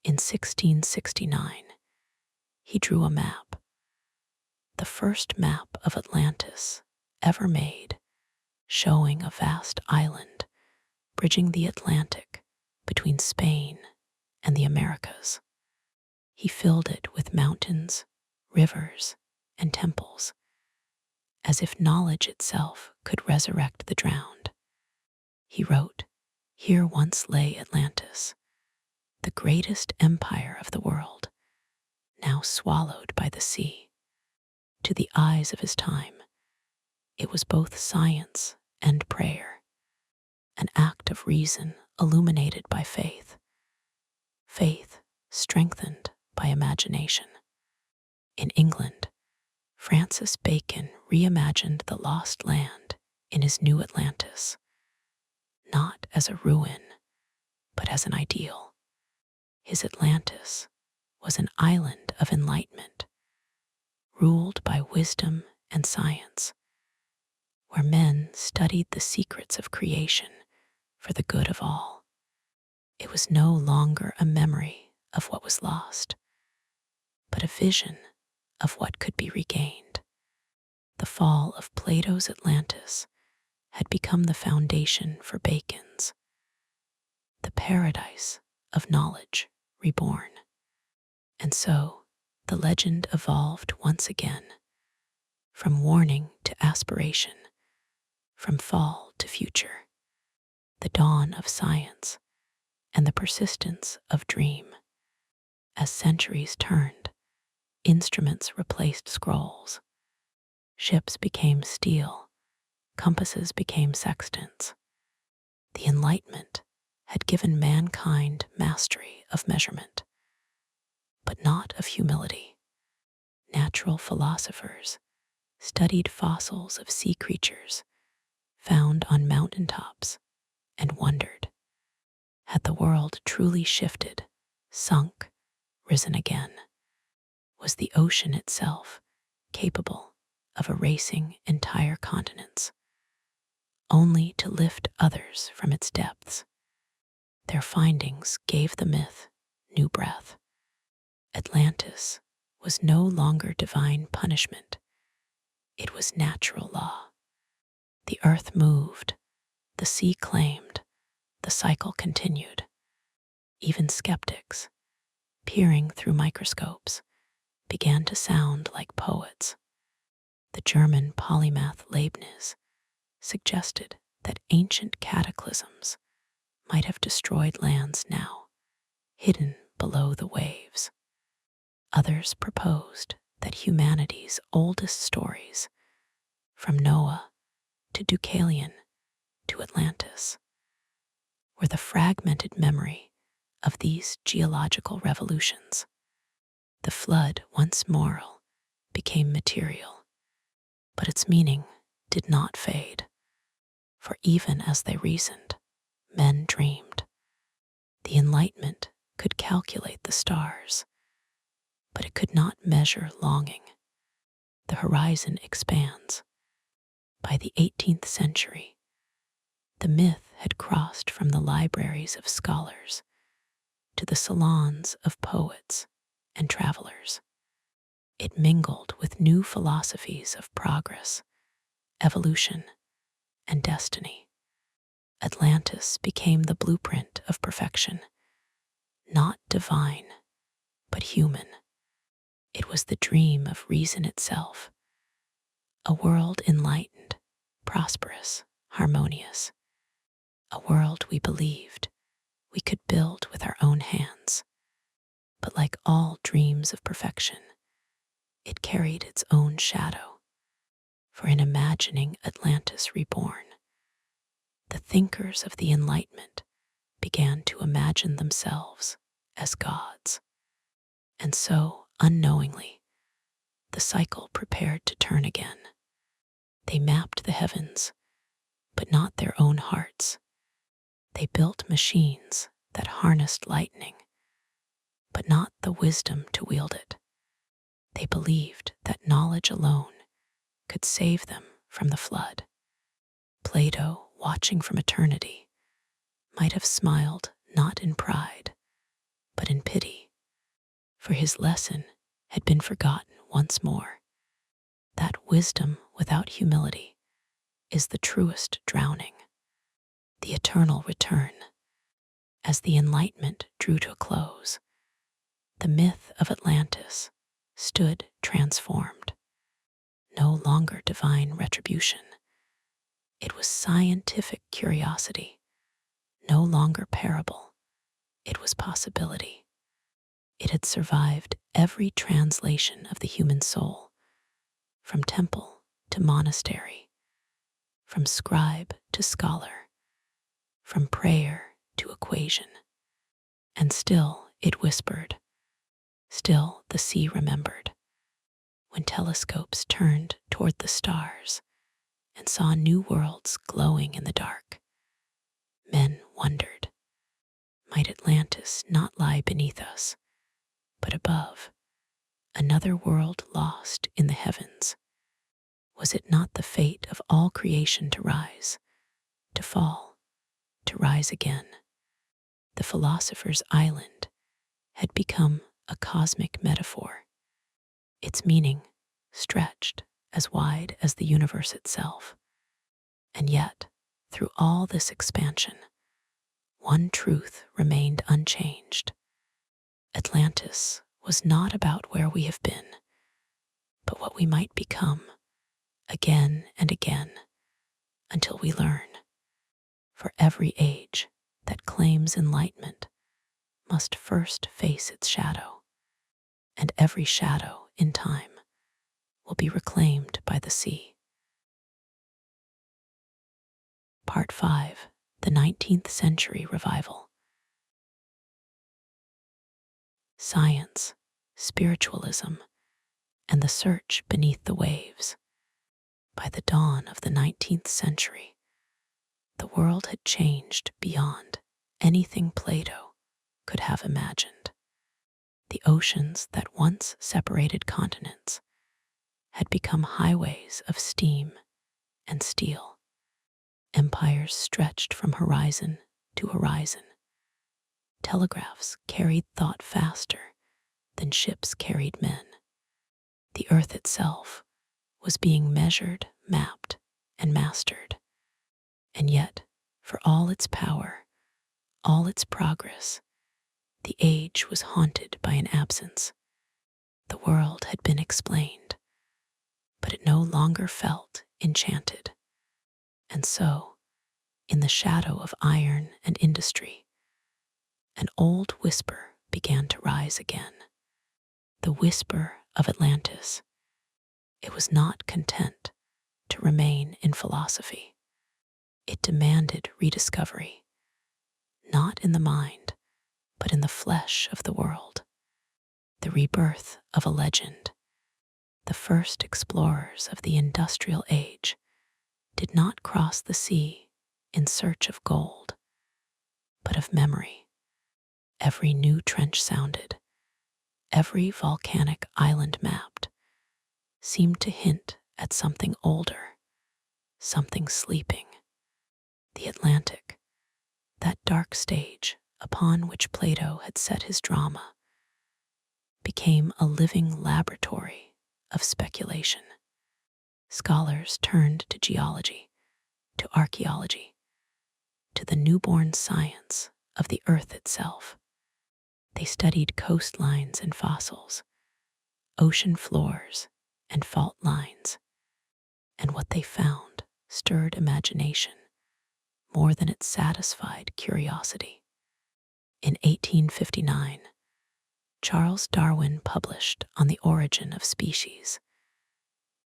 In 1669, he drew a map, the first map of Atlantis ever made, showing a vast island bridging the Atlantic between Spain and the Americas. He filled it with mountains, rivers, and temples, as if knowledge itself could resurrect the drowned. He wrote, "Here once lay Atlantis, the greatest empire of the world, now swallowed by the sea." To the eyes of his time, it was both science and prayer, an act of reason illuminated by faith, faith strengthened by imagination. In England, Francis Bacon reimagined the lost land in his new Atlantis, not as a ruin, but as an ideal. His Atlantis was an island of enlightenment, ruled by wisdom and science, where men studied the secrets of creation for the good of all. It was no longer a memory of what was lost, but a vision of what could be regained. The fall of Plato's Atlantis had become the foundation for Bacon's, the paradise of knowledge reborn. And so the legend evolved once again, from warning to aspiration, from fall to future, the dawn of science and the persistence of dream. As centuries turned, instruments replaced scrolls. Ships became steel, compasses became sextants. The Enlightenment had given mankind mastery of measurement, but not of humility. Natural philosophers studied fossils of sea creatures found on mountain tops and wondered, had the world truly shifted, sunk, risen again? Was the ocean itself capable of erasing entire continents, only to lift others from its depths? Their findings gave the myth new breath. Atlantis was no longer divine punishment. It was natural law. The earth moved, the sea claimed, the cycle continued. Even skeptics, peering through microscopes, began to sound like poets. The German polymath Leibniz suggested that ancient cataclysms might have destroyed lands now hidden below the waves. Others proposed that humanity's oldest stories, from Noah to Deucalion to Atlantis, were the fragmented memory of these geological revolutions. The flood, once moral, became material, but its meaning did not fade, for even as they reasoned, men dreamed. The Enlightenment could calculate the stars, but it could not measure longing. The horizon expands. By the 18th century, the myth had crossed from the libraries of scholars to the salons of poets and travelers. It mingled with new philosophies of progress, evolution, and destiny. Atlantis became the blueprint of perfection, not divine, but human. It was the dream of reason itself, a world enlightened, prosperous, harmonious, a world we believed we could build with our own hands. But like all dreams of perfection, it carried its own shadow. For in imagining Atlantis reborn, the thinkers of the Enlightenment began to imagine themselves as gods. And so, unknowingly, the cycle prepared to turn again. They mapped the heavens, but not their own hearts. They built machines that harnessed lightning, but not the wisdom to wield it. They believed that knowledge alone could save them from the flood. Plato, watching from eternity, might have smiled not in pride, but in pity, for his lesson had been forgotten once more. That wisdom without humility is the truest drowning. The eternal return. As the Enlightenment drew to a close, the myth of Atlantis stood transformed. No longer divine retribution. It was scientific curiosity. No longer parable. It was possibility. It had survived every translation of the human soul, from temple to monastery, from scribe to scholar, from prayer to equation. And still it whispered. Still the sea remembered. When telescopes turned toward the stars and saw new worlds glowing in the dark, men wondered, might Atlantis not lie beneath us, but above, another world lost in the heavens? Was it not the fate of all creation to rise, to fall, to rise again? The philosopher's island had become a cosmic metaphor, its meaning stretched as wide as the universe itself. And yet, through all this expansion, one truth remained unchanged. Atlantis was not about where we have been, but what we might become, again and again, until we learn. For every age that claims enlightenment must first face its shadow, and every shadow in time will be reclaimed by the sea. Part 5. The 19th Century Revival. Science, spiritualism, and the search beneath the waves. By the dawn of the 19th century, the world had changed beyond anything Plato could have imagined. The oceans that once separated continents had become highways of steam and steel. Empires stretched from horizon to horizon. Telegraphs carried thought faster than ships carried men. The earth itself was being measured, mapped, and mastered. And yet, for all its power, all its progress, the age was haunted by an absence. The world had been explained, but it no longer felt enchanted. And so, in the shadow of iron and industry, an old whisper began to rise again. The whisper of Atlantis. It was not content to remain in philosophy. It demanded rediscovery, not in the mind, but in the flesh of the world, the rebirth of a legend. The first explorers of the industrial age did not cross the sea in search of gold, but of memory. Every new trench sounded, every volcanic island mapped, seemed to hint at something older, something sleeping. The Atlantic, that dark stage upon which Plato had set his drama, became a living laboratory of speculation. Scholars turned to geology, to archaeology, to the newborn science of the earth itself. They studied coastlines and fossils, ocean floors and fault lines, and what they found stirred imagination more than it satisfied curiosity. In 1859, Charles Darwin published On the Origin of Species,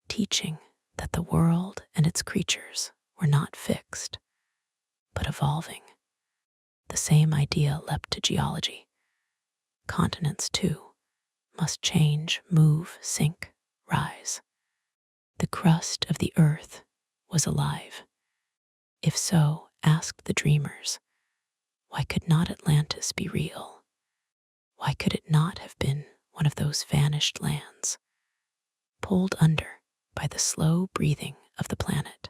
teaching that the world and its creatures were not fixed, but evolving. The same idea leapt to geology. Continents, too, must change, move, sink, rise. The crust of the earth was alive. If so, asked the dreamers, why could not Atlantis be real? Why could it not have been one of those vanished lands, pulled under by the slow breathing of the planet?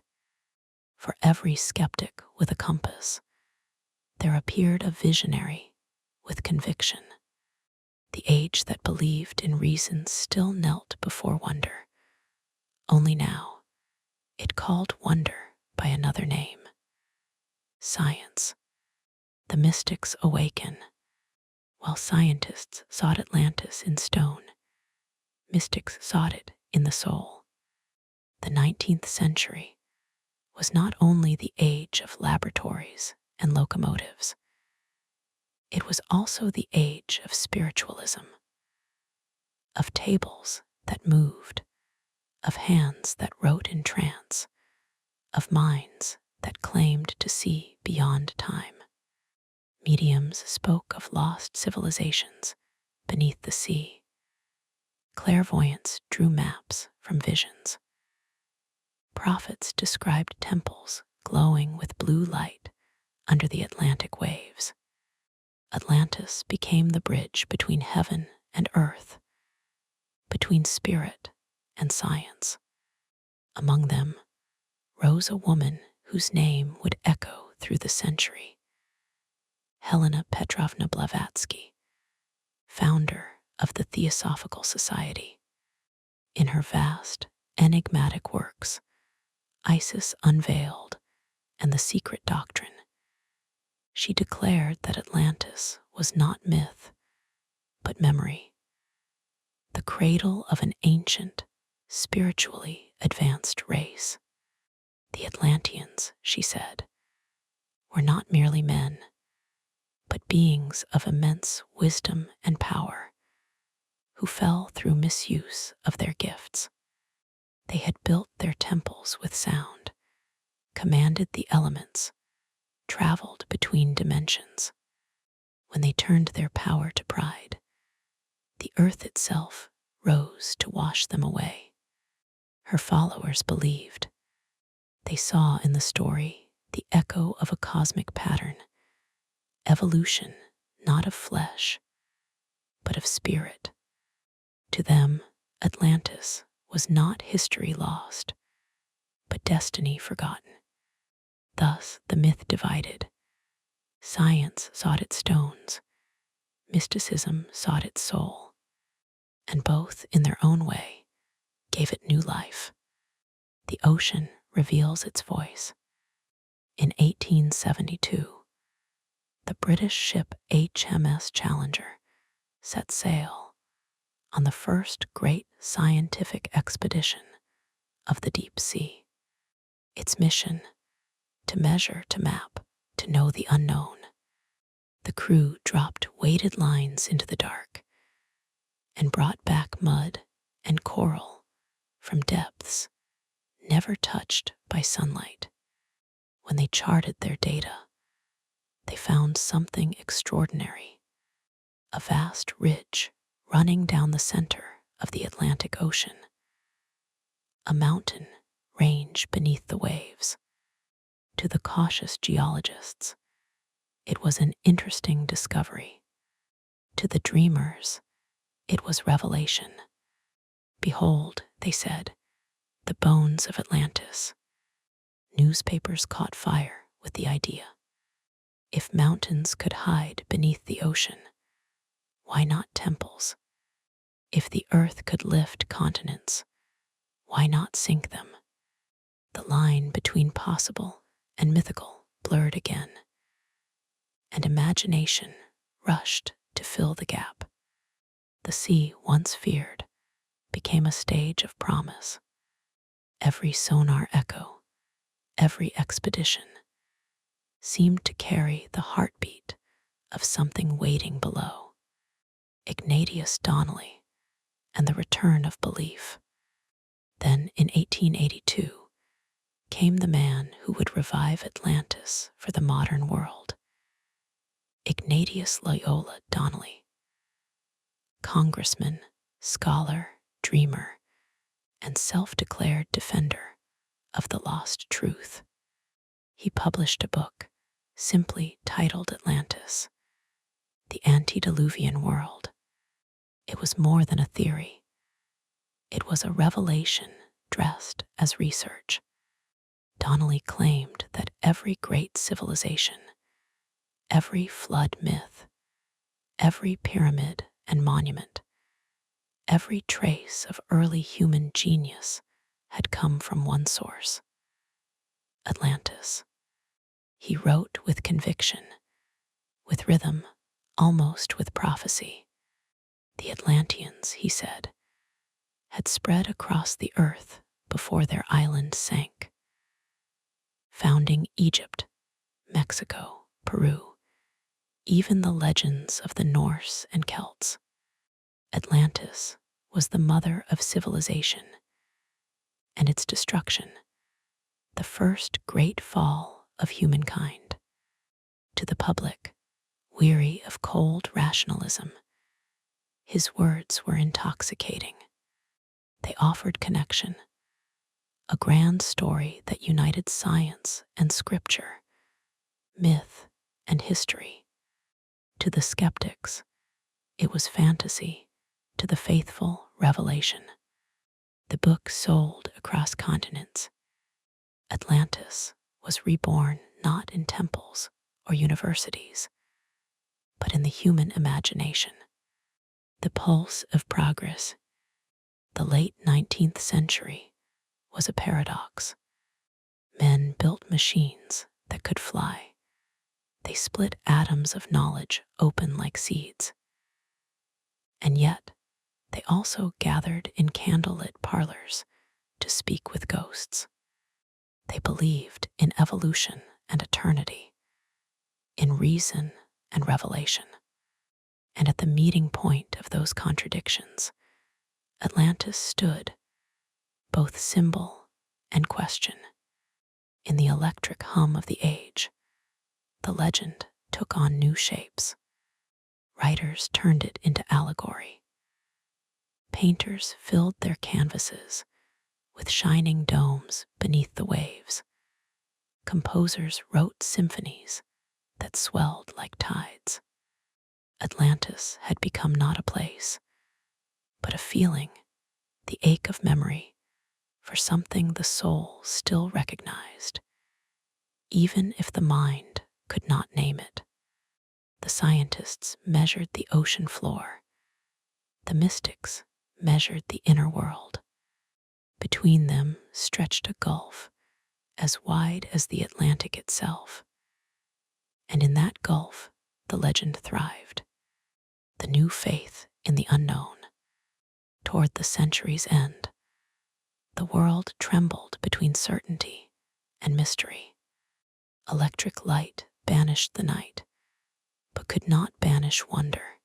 For every skeptic with a compass, there appeared a visionary with conviction. The age that believed in reason still knelt before wonder. Only now, it called wonder by another name. Science. The mystics awaken. While scientists sought Atlantis in stone, mystics sought it in the soul. The 19th century was not only the age of laboratories and locomotives, it was also the age of spiritualism, of tables that moved, of hands that wrote in trance, of minds that claimed to see beyond time. Mediums spoke of lost civilizations beneath the sea. Clairvoyants drew maps from visions. Prophets described temples glowing with blue light under the Atlantic waves. Atlantis became the bridge between heaven and earth, between spirit and science. Among them rose a woman whose name would echo through the century, Helena Petrovna Blavatsky, founder of the Theosophical Society. In her vast, enigmatic works, Isis Unveiled and the Secret Doctrine, she declared that Atlantis was not myth, but memory, the cradle of an ancient, spiritually advanced race. The Atlanteans, she said, were not merely men, but beings of immense wisdom and power, who fell through misuse of their gifts. They had built their temples with sound, commanded the elements, traveled between dimensions. When they turned their power to pride, the earth itself rose to wash them away. Her followers believed. They saw in the story the echo of a cosmic pattern, evolution not of flesh, but of spirit. To them, Atlantis was not history lost, but destiny forgotten. Thus the myth divided. Science sought its stones, mysticism sought its soul, and both, in their own way, gave it new life. The ocean reveals its voice. In 1872, the British ship HMS Challenger set sail on the first great scientific expedition of the deep sea. Its mission, to measure, to map, to know the unknown. The crew dropped weighted lines into the dark and brought back mud and coral from depths never touched by sunlight. When they charted their data, they found something extraordinary. a vast ridge running down the center of the Atlantic Ocean, a mountain range beneath the waves. To the cautious geologists, it was an interesting discovery. To the dreamers, it was revelation. Behold, they said, the bones of Atlantis. Newspapers caught fire with the idea. If mountains could hide beneath the ocean, why not temples? If the earth could lift continents, why not sink them? The line between possible and mythical blurred again, and imagination rushed to fill the gap. The sea, once feared, became a stage of promise. Every sonar echo, every expedition, seemed to carry the heartbeat of something waiting below. Ignatius Donnelly and the return of belief. Then, in 1882, came the man who would revive Atlantis for the modern world. Ignatius Loyola Donnelly, congressman, scholar, dreamer, and self-declared defender of the lost truth. He published a book simply titled Atlantis, the Antediluvian World. It was more than a theory. It was a revelation dressed as research. Donnelly claimed that every great civilization, every flood myth, every pyramid and monument, every trace of early human genius had come from one source, Atlantis. He wrote with conviction, with rhythm, almost with prophecy. The Atlanteans, he said, had spread across the earth before their island sank, founding Egypt, Mexico, Peru, even the legends of the Norse and Celts. Atlantis was the mother of civilization, and its destruction, the first great fall of humankind. To the public, weary of cold rationalism, his words were intoxicating. They offered connection, a grand story that united science and scripture, myth and history. To the skeptics, it was fantasy. To the faithful, revelation. The book sold across continents. Atlantis was reborn not in temples or universities, but in the human imagination. The pulse of progress. The late 19th century was a paradox. Men built machines that could fly. They split atoms of knowledge open like seeds. And yet, they also gathered in candlelit parlors to speak with ghosts. They believed in evolution and eternity, in reason and revelation. And at the meeting point of those contradictions, Atlantis stood, both symbol and question. In the electric hum of the age, the legend took on new shapes. Writers turned it into allegory. Painters filled their canvases with shining domes beneath the waves. Composers wrote symphonies that swelled like tides. Atlantis had become not a place, but a feeling, the ache of memory for something the soul still recognized, even if the mind could not name it. The scientists measured the ocean floor. The mystics measured the inner world. Between them stretched a gulf as wide as the Atlantic itself. And in that gulf, the legend thrived. The new faith in the unknown. Toward the century's end, the world trembled between certainty and mystery. Electric light banished the night, but could not banish wonder.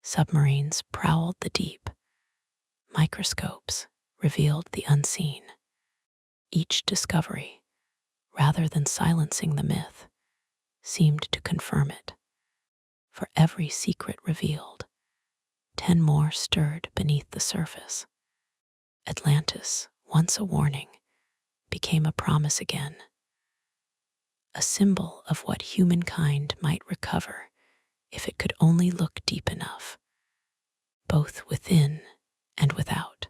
Submarines prowled the deep. Microscopes revealed the unseen. Each discovery, rather than silencing the myth, seemed to confirm it. for every secret revealed, 10 more stirred beneath the surface. Atlantis, once a warning, became a promise again, a symbol of what humankind might recover if it could only look deep enough, both within and without.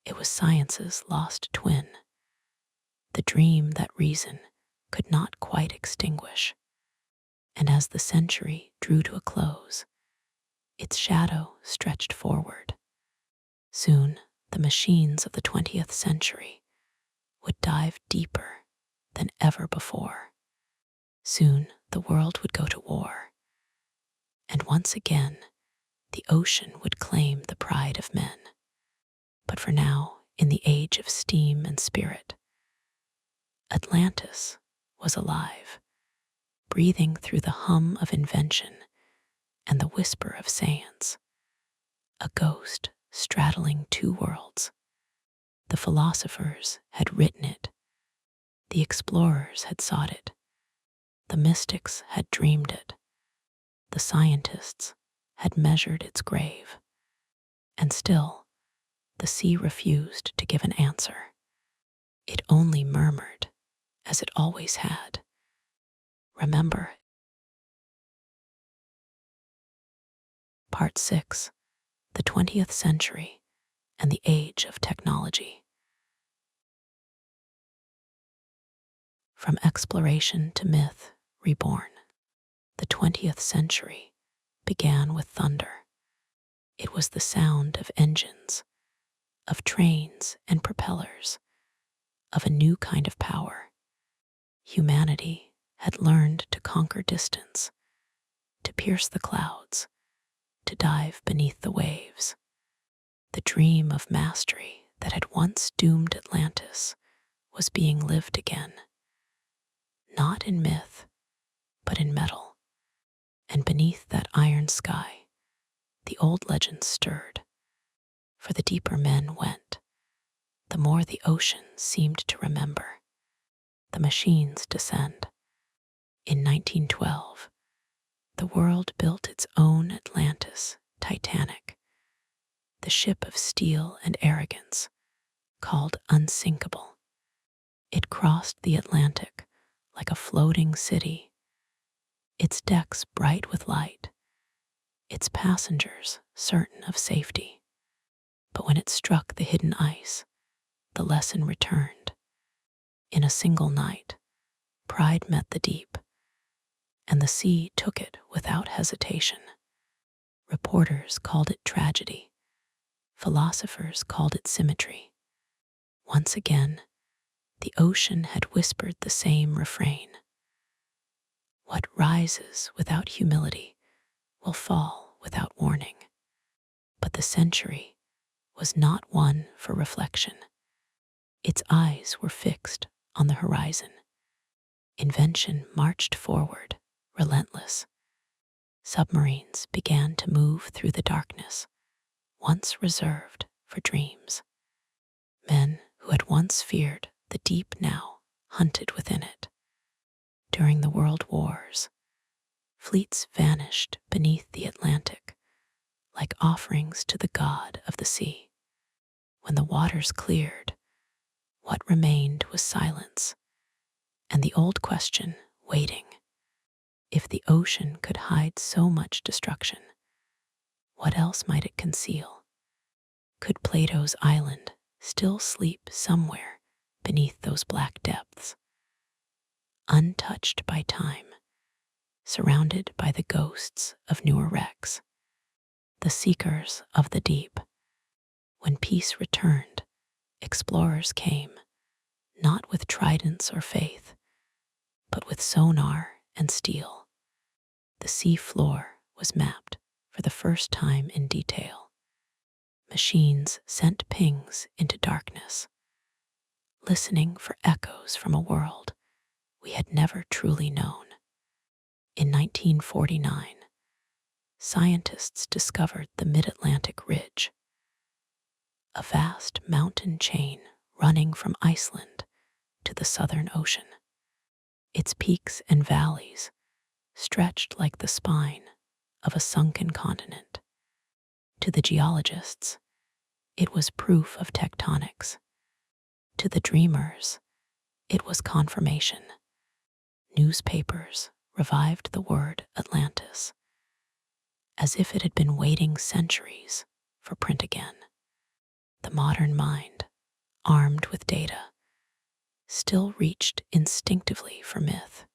It was science's lost twin, the dream that reason could not quite extinguish. And as the century drew to a close, its shadow stretched forward. Soon, the machines of the 20th century would dive deeper than ever before. Soon, the world would go to war, and once again, the ocean would claim the pride of men. But for now, in the age of steam and spirit, Atlantis was alive, breathing through the hum of invention and the whisper of science, a ghost straddling two worlds. The philosophers had written it, the explorers had sought it, the mystics had dreamed it, the scientists had measured its grave, and still the sea refused to give an answer. It only murmured, as it always had, "Remember." Part 6. The 20th Century and the Age of Technology. From exploration to myth reborn, the 20th century began with thunder. It was the sound of engines, of trains and propellers, of a new kind of power. Humanity had learned to conquer distance, to pierce the clouds, to dive beneath the waves. The dream of mastery that had once doomed Atlantis was being lived again, not in myth, but in metal. And beneath that iron sky, the old legends stirred. For the deeper men went, the more the ocean seemed to remember. The machines descend. In 1912, the world built its own Atlantis, Titanic, the ship of steel and arrogance, called unsinkable. It crossed the Atlantic like a floating city, its decks bright with light, its passengers certain of safety. But when it struck the hidden ice, the lesson returned. In a single night, pride met the deep, and the sea took it without hesitation. Reporters called it tragedy. Philosophers called it symmetry. Once again, the ocean had whispered the same refrain. What rises without humility will fall without warning. But the century was not one for reflection. Its eyes were fixed on the horizon. Invention marched forward, relentless. Submarines began to move through the darkness, once reserved for dreams. Men who had once feared the deep now hunted within it. During the world wars, fleets vanished beneath the Atlantic like offerings to the god of the sea. When the waters cleared, what remained was silence, and the old question waiting. If the ocean could hide so much destruction, what else might it conceal? Could Plato's island still sleep somewhere beneath those black depths? Untouched by time, surrounded by the ghosts of newer wrecks, the seekers of the deep. When peace returned, explorers came, not with tridents or faith, but with sonar and steel. The sea floor was mapped for the first time in detail. Machines sent pings into darkness, listening for echoes from a world we had never truly known. In 1949, scientists discovered the Mid-Atlantic Ridge, a vast mountain chain running from Iceland to the Southern Ocean. Its peaks and valleys stretched like the spine of a sunken continent. To the geologists, it was proof of tectonics. To the dreamers, it was confirmation. Newspapers revived the word Atlantis, as if it had been waiting centuries for print again. The modern mind, armed with data, still reached instinctively for myth.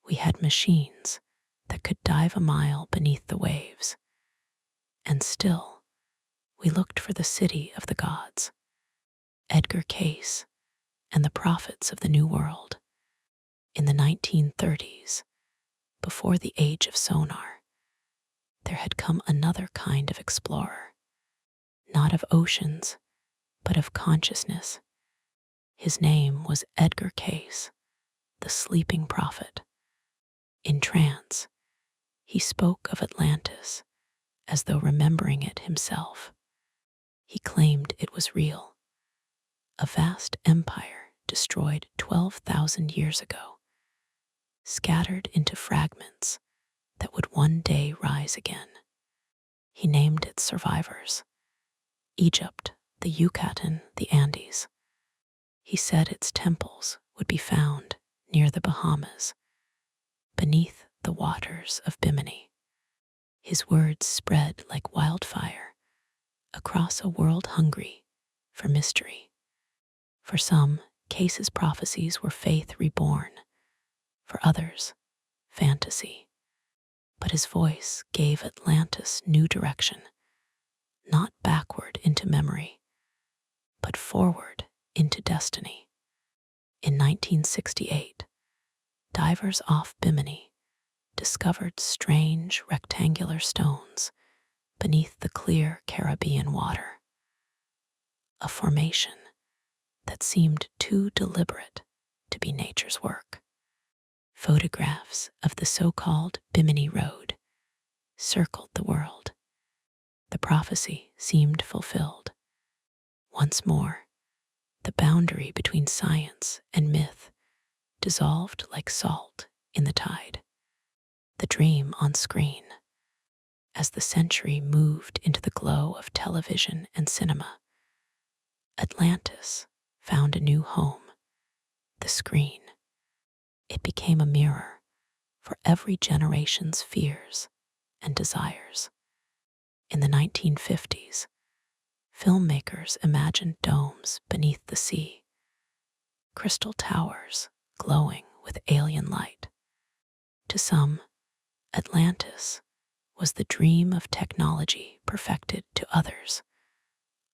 We had machines that could dive a mile beneath the waves, and still we looked for the city of the gods, Edgar Cayce and the prophets of the New World. In the 1930s, before the age of sonar, there had come another kind of explorer, not of oceans, but of consciousness. His name was Edgar Cayce, the sleeping prophet. In trance, he spoke of Atlantis as though remembering it himself. He claimed it was real, a vast empire destroyed 12,000 years ago, scattered into fragments that would one day rise again. He named its survivors: Egypt, the Yucatan, the Andes. He said its temples would be found near the Bahamas, beneath the waters of Bimini. His words spread like wildfire across a world hungry for mystery. For some, Cayce's prophecies were faith reborn, for others, fantasy. But his voice gave Atlantis new direction, not backward into memory, but forward into destiny. In 1968, divers off Bimini discovered strange rectangular stones beneath the clear Caribbean water, a formation that seemed too deliberate to be nature's work. Photographs of the so-called Bimini Road circled the world. The prophecy seemed fulfilled. Once more, the boundary between science and myth dissolved like salt in the tide. The dream on screen. As the century moved into the glow of television and cinema, Atlantis found a new home: the screen. It became a mirror for every generation's fears and desires. In the 1950s, filmmakers imagined domes beneath the sea, crystal towers glowing with alien light. To some, Atlantis was the dream of technology perfected. To others,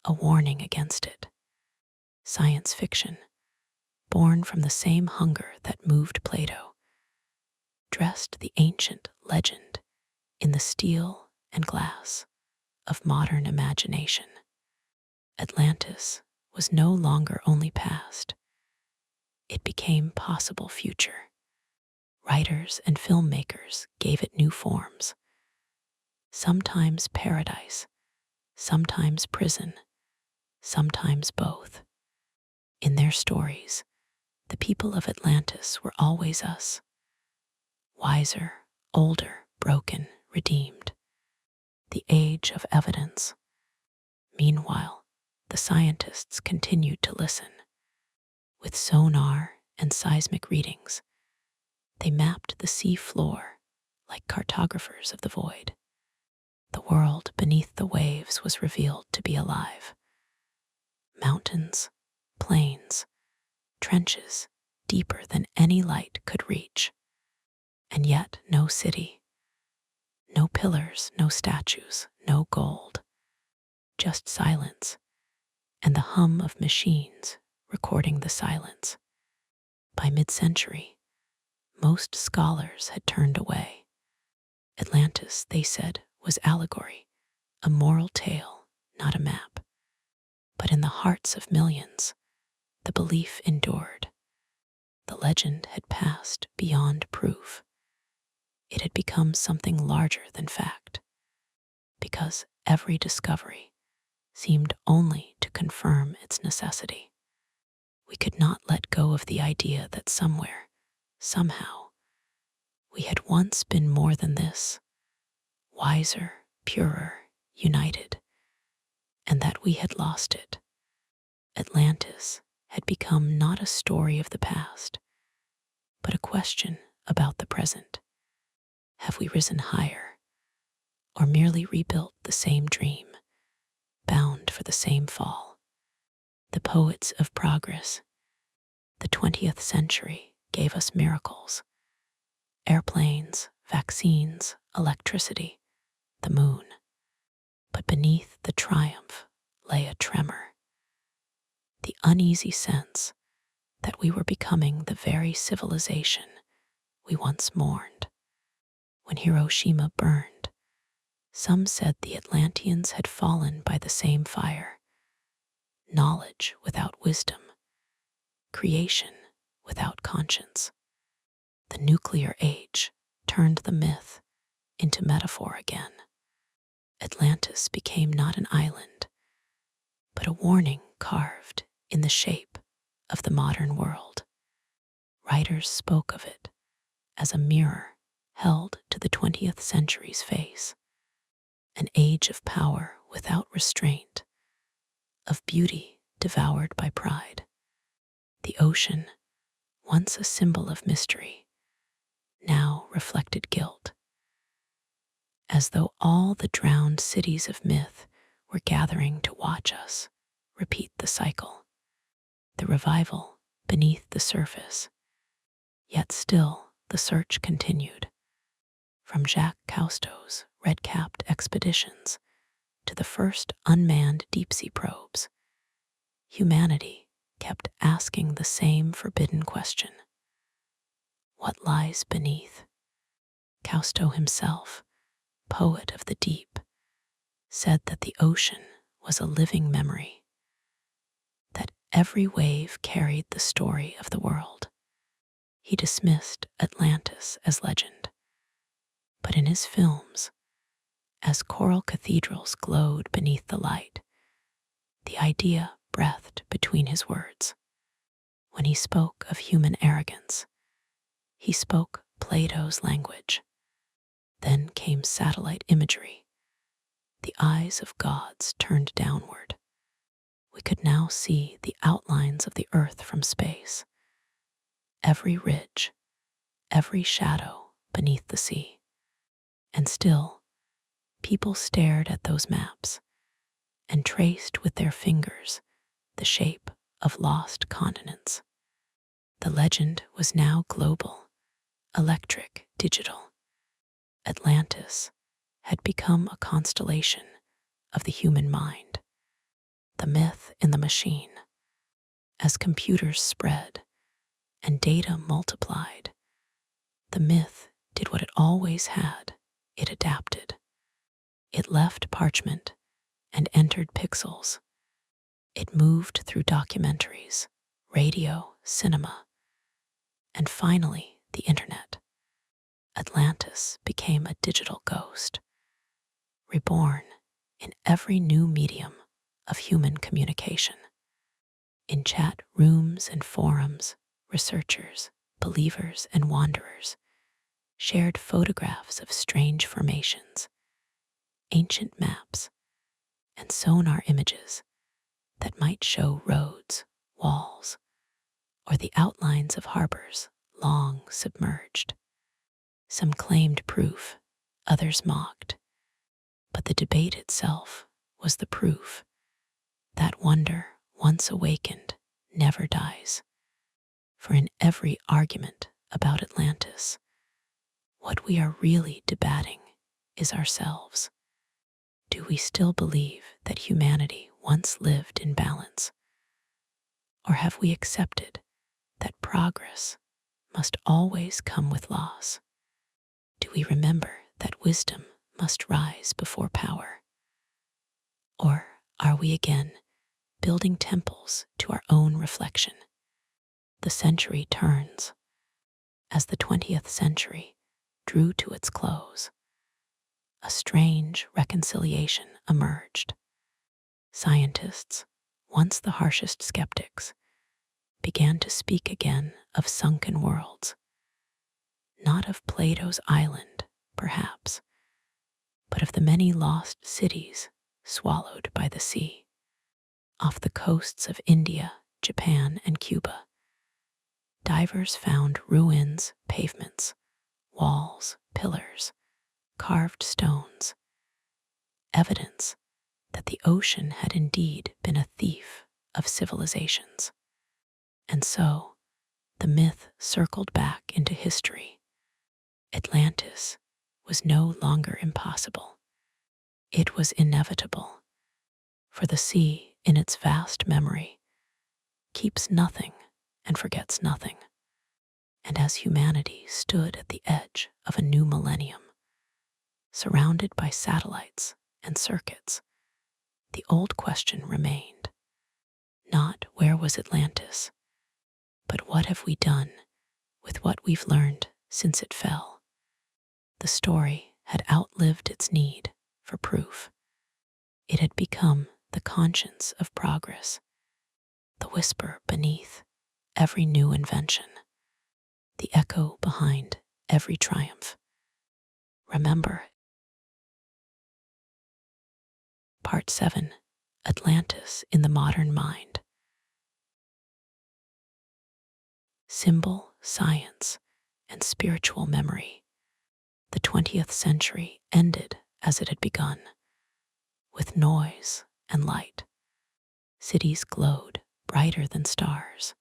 a warning against it. Science fiction, born from the same hunger that moved Plato, dressed the ancient legend in the steel and glass of modern imagination. Atlantis was no longer only past. It became possible future. Writers and filmmakers gave it new forms. Sometimes paradise, sometimes prison, sometimes both. In their stories, the people of Atlantis were always us. Wiser, older, broken, redeemed. The age of evidence. Meanwhile, the scientists continued to listen. With sonar and seismic readings, they mapped the sea floor like cartographers of the void. The world beneath the waves was revealed to be alive. Mountains, plains, trenches deeper than any light could reach. And yet no city, no pillars, no statues, no gold, just silence and the hum of machines recording the silence. By mid-century, most scholars had turned away. Atlantis, they said, was allegory, a moral tale, not a map. But in the hearts of millions, the belief endured. The legend had passed beyond proof. It had become something larger than fact, because every discovery seemed only to confirm its necessity. We could not let go of the idea that somewhere, somehow, we had once been more than this, wiser, purer, united, and that we had lost it. Atlantis had become not a story of the past, but a question about the present. Have we risen higher, or merely rebuilt the same dream, bound for the same fall? The poets of progress, the 20th century, gave us miracles: airplanes, vaccines, electricity, the moon. But beneath the triumph lay a tremor, the uneasy sense that we were becoming the very civilization we once mourned. When Hiroshima burned, some said the Atlanteans had fallen by the same fire. Knowledge without wisdom, creation without conscience. The nuclear age turned the myth into metaphor again. Atlantis became not an island, but a warning carved in the shape of the modern world. Writers spoke of it as a mirror held to the 20th century's face, an age of power without restraint, of beauty devoured by pride. The ocean, once a symbol of mystery, now reflected guilt, as though all the drowned cities of myth were gathering to watch us repeat the cycle. The revival beneath the surface, yet still the search continued. From Jacques Cousteau's red-capped expeditions to the first unmanned deep-sea probes, humanity kept asking the same forbidden question: what lies beneath? Cousteau himself, poet of the deep, said that the ocean was a living memory, that every wave carried the story of the world. He dismissed Atlantis as legend, but in his films, as coral cathedrals glowed beneath the light, the idea breathed between his words. When he spoke of human arrogance, he spoke Plato's language. Then came satellite imagery, the eyes of gods turned downward. We could now see the outlines of the earth from space, every ridge, every shadow beneath the sea. And still, people stared at those maps and traced with their fingers the shape of lost continents. The legend was now global, electric, digital. Atlantis had become a constellation of the human mind, the myth in the machine. As computers spread and data multiplied, the myth did what it always had: it adapted. It left parchment and entered pixels. It moved through documentaries, radio, cinema, and finally the internet. Atlantis became a digital ghost, reborn in every new medium of human communication. In chat rooms and forums, researchers, believers, and wanderers shared photographs of strange formations, ancient maps, and sonar images that might show roads, walls, or the outlines of harbors long submerged. Some claimed proof, others mocked, but the debate itself was the proof that wonder, once awakened, never dies. For in every argument about Atlantis, what we are really debating is ourselves. Do we still believe that humanity once lived in balance? Or have we accepted that progress must always come with loss? Do we remember that wisdom must rise before power? Or are we again building temples to our own reflection? The century turns. As the 20th century drew to its close, a strange reconciliation emerged. Scientists, once the harshest skeptics, began to speak again of sunken worlds, not of Plato's island, perhaps, but of the many lost cities swallowed by the sea. Off the coasts of India, Japan, and Cuba, divers found ruins, pavements, walls, pillars, carved stones, evidence that the ocean had indeed been a thief of civilizations. And so, the myth circled back into history. Atlantis was no longer impossible. It was inevitable, for the sea, in its vast memory, keeps nothing and forgets nothing. And as humanity stood at the edge of a new millennium, surrounded by satellites and circuits, the old question remained. Not where was Atlantis, but what have we done with what we've learned since it fell? The story had outlived its need for proof. It had become the conscience of progress, the whisper beneath every new invention, the echo behind every triumph. Remember. Part 7, Atlantis in the Modern Mind. Symbol, science, and spiritual memory. The 20th century ended as it had begun, with noise and light. Cities glowed brighter than stars.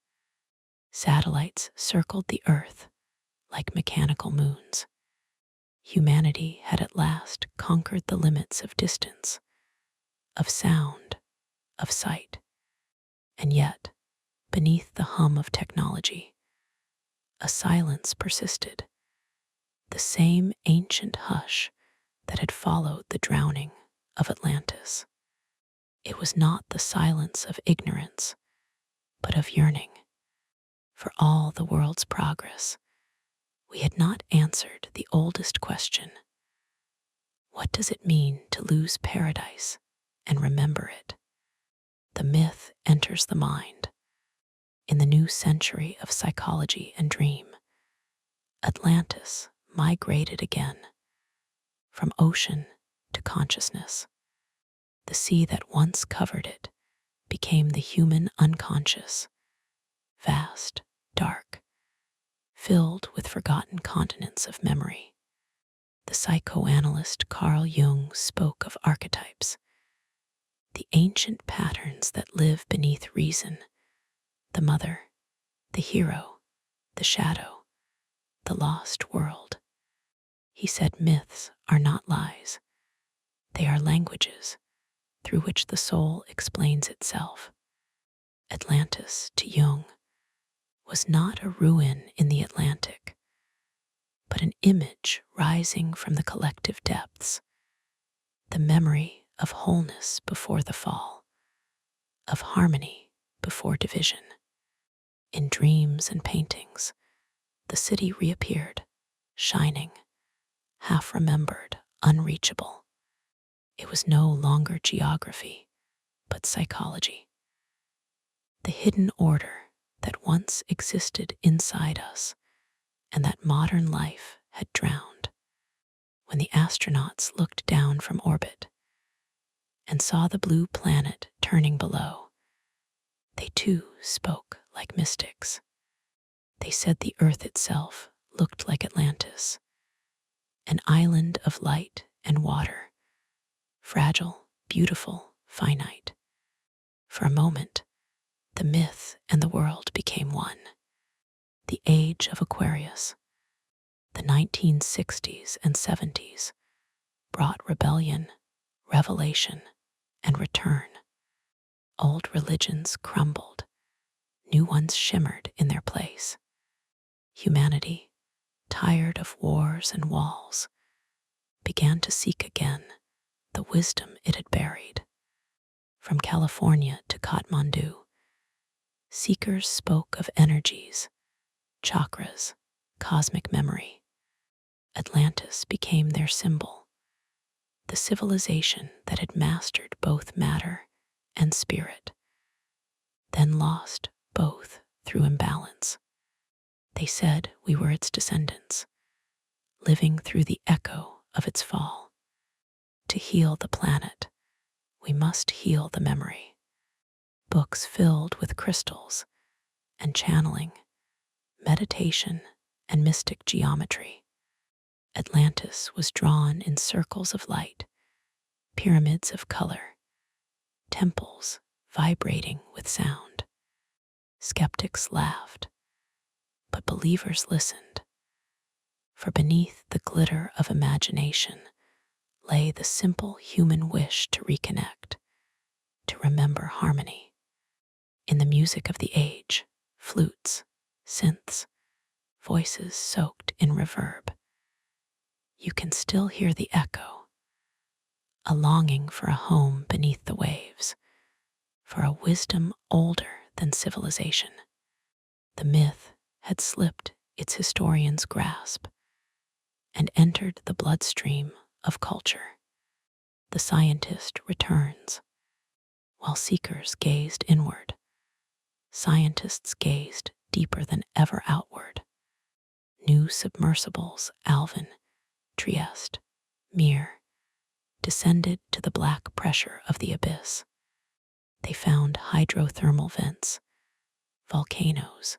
Satellites circled the earth like mechanical moons. Humanity had at last conquered the limits of distance, of sound, of sight. And yet, beneath the hum of technology, a silence persisted, the same ancient hush that had followed the drowning of Atlantis. It was not the silence of ignorance, but of yearning. For all the world's progress, we had not answered the oldest question. What does it mean to lose paradise and remember it? The myth enters the mind. In the new century of psychology and dream, Atlantis migrated again, from ocean to consciousness. The sea that once covered it became the human unconscious, vast, dark, filled with forgotten continents of memory. The psychoanalyst Carl Jung spoke of archetypes, the ancient patterns that live beneath reason, the mother, the hero, the shadow, the lost world. He said myths are not lies. They are languages through which the soul explains itself. Atlantis, to Jung, was not a ruin in the Atlantic, but an image rising from the collective depths, the memory of wholeness before the fall, of harmony before division. In dreams and paintings, the city reappeared, shining, half-remembered, unreachable. It was no longer geography, but psychology. The hidden order that once existed inside us and that modern life had drowned. When the astronauts looked down from orbit and saw the blue planet turning below, they too spoke like mystics. They said the Earth itself looked like Atlantis, an island of light and water, fragile, beautiful, finite. For a moment, the myth and the world became one. The age of Aquarius, the 1960s and 70s, brought rebellion, revelation, and return. Old religions crumbled, new ones shimmered in their place. Humanity, tired of wars and walls, began to seek again the wisdom it had buried. From California to Kathmandu, seekers spoke of energies, chakras, cosmic memory. Atlantis became their symbol, the civilization that had mastered both matter and spirit, then lost both through imbalance. They said we were its descendants, living through the echo of its fall. To heal the planet, we must heal the memory. Books filled with crystals and channeling, meditation, and mystic geometry. Atlantis was drawn in circles of light, pyramids of color, temples vibrating with sound. Skeptics laughed, but believers listened, for beneath the glitter of imagination lay the simple human wish to reconnect, to remember harmony. In the music of the age, flutes, synths, voices soaked in reverb, you can still hear the echo, a longing for a home beneath the waves, for a wisdom older than civilization. The myth had slipped its historian's grasp and entered the bloodstream of culture. The scientist returns. While seekers gazed inward, scientists gazed deeper than ever outward. New submersibles, Alvin, Trieste, Mir, descended to the black pressure of the abyss. They found hydrothermal vents, volcanoes,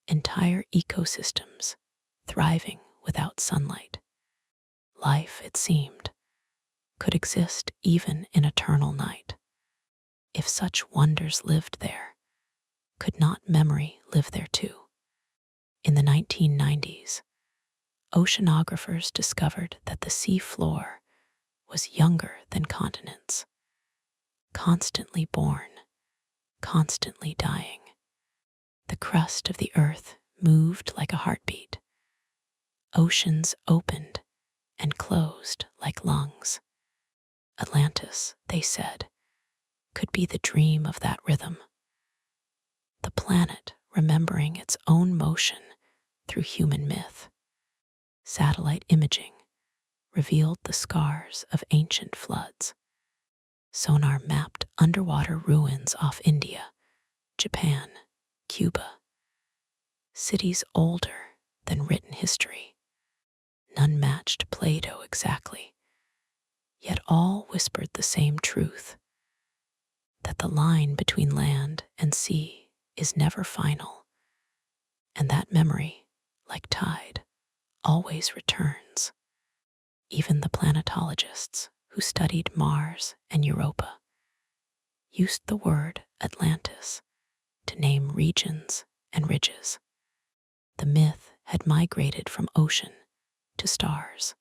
entire ecosystems thriving without sunlight. Life, it seemed, could exist even in eternal night. If such wonders lived there, could not memory live there too? In the 1990s, oceanographers discovered that the sea floor was younger than continents, constantly born, constantly dying. The crust of the earth moved like a heartbeat. Oceans opened and closed like lungs. Atlantis, they said, could be the dream of that rhythm. The planet remembering its own motion through human myth. Satellite imaging revealed the scars of ancient floods. Sonar mapped underwater ruins off India, Japan, Cuba. Cities older than written history. None matched Plato exactly, yet all whispered the same truth, that the line between land and sea is never final, and that memory, like tide, always returns. Even the planetologists who studied Mars and Europa used the word Atlantis to name regions and ridges. The myth had migrated from ocean to stars.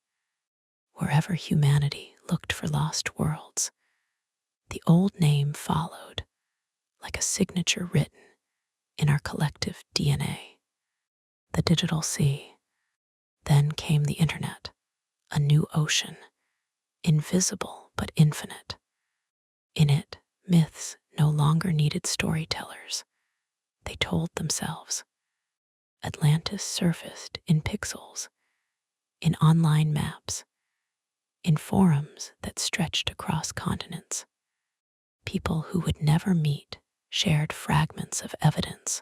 Wherever humanity looked for lost worlds, the old name followed, like a signature written in our collective DNA. The digital sea. Then came the internet, a new ocean, invisible but infinite. In it, myths no longer needed storytellers. They told themselves. Atlantis surfaced in pixels, in online maps, in forums that stretched across continents. People who would never meet shared fragments of evidence,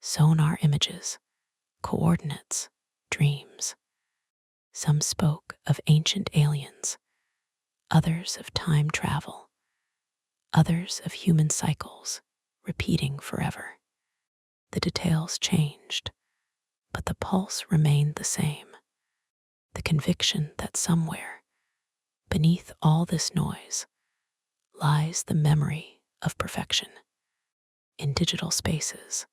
sonar images, coordinates, dreams. Some spoke of ancient aliens, others of time travel, others of human cycles repeating forever. The details changed, but the pulse remained the same. The conviction that somewhere, beneath all this noise, lies the memory of perfection. In digital spaces,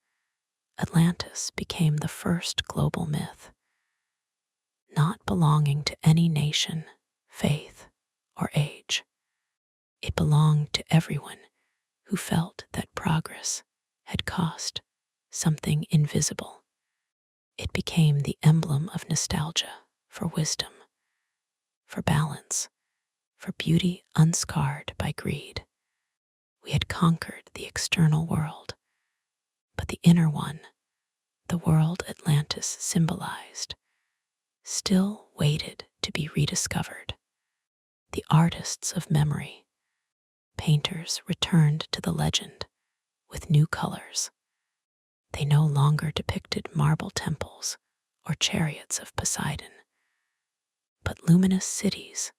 Atlantis became the first global myth, not belonging to any nation, faith, or age. It belonged to everyone who felt that progress had cost something invisible. It became the emblem of nostalgia for wisdom, for balance, for beauty unscarred by greed. We had conquered the external world, but the inner one, the world Atlantis symbolized, still waited to be rediscovered. The artists of memory, painters returned to the legend with new colors. They no longer depicted marble temples or chariots of Poseidon, but luminous cities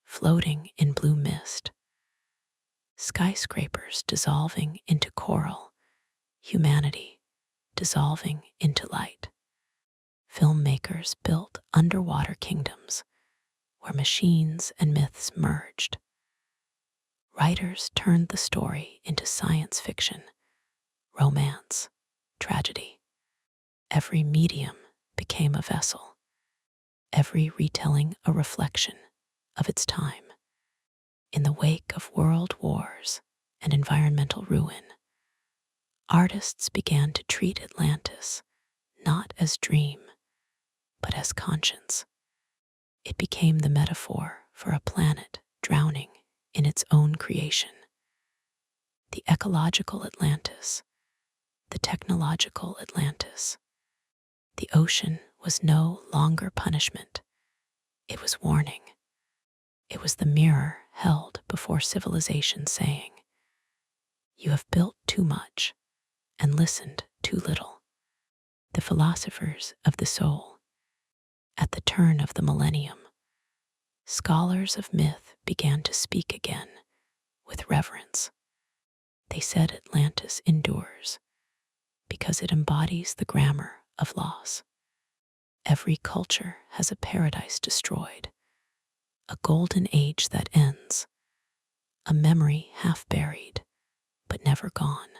floating in blue mist, skyscrapers dissolving into coral, humanity dissolving into light. Filmmakers built underwater kingdoms where machines and myths merged. Writers turned the story into science fiction, romance, tragedy. Every medium became a vessel, every retelling a reflection of its time. In the wake of world wars and environmental ruin, artists began to treat Atlantis not as dream, but as conscience. It became the metaphor for a planet drowning in its own creation. The ecological Atlantis, the technological Atlantis. The ocean was no longer punishment. It was warning. It was the mirror held before civilization saying, "You have built too much and listened too little." The philosophers of the soul. At the turn of the millennium, scholars of myth began to speak again with reverence. They said Atlantis endures because it embodies the grammar of loss. Every culture has a paradise destroyed, a golden age that ends, a memory half buried, but never gone.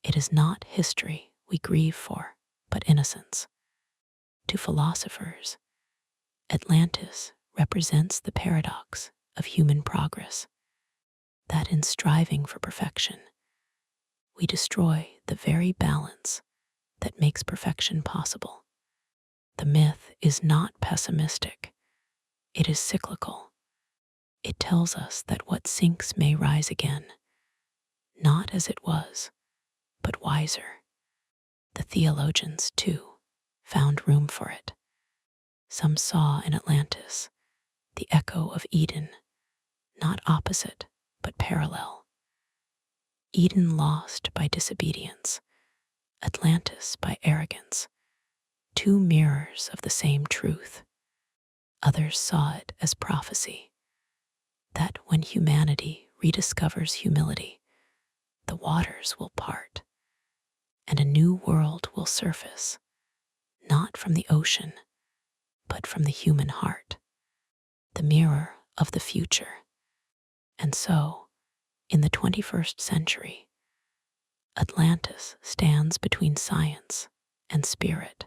It is not history we grieve for, but innocence. To philosophers, Atlantis represents the paradox of human progress, that in striving for perfection, we destroy the very balance that makes perfection possible. The myth is not pessimistic, it is cyclical. It tells us that what sinks may rise again, not as it was, but wiser. The theologians, too, found room for it. Some saw in Atlantis the echo of Eden, not opposite, but parallel. Eden lost by disobedience, Atlantis by arrogance, two mirrors of the same truth. Others saw it as prophecy, that when humanity rediscovers humility, the waters will part, and a new world will surface, not from the ocean, but from the human heart, the mirror of the future. And so, in the 21st century, Atlantis stands between science and spirit,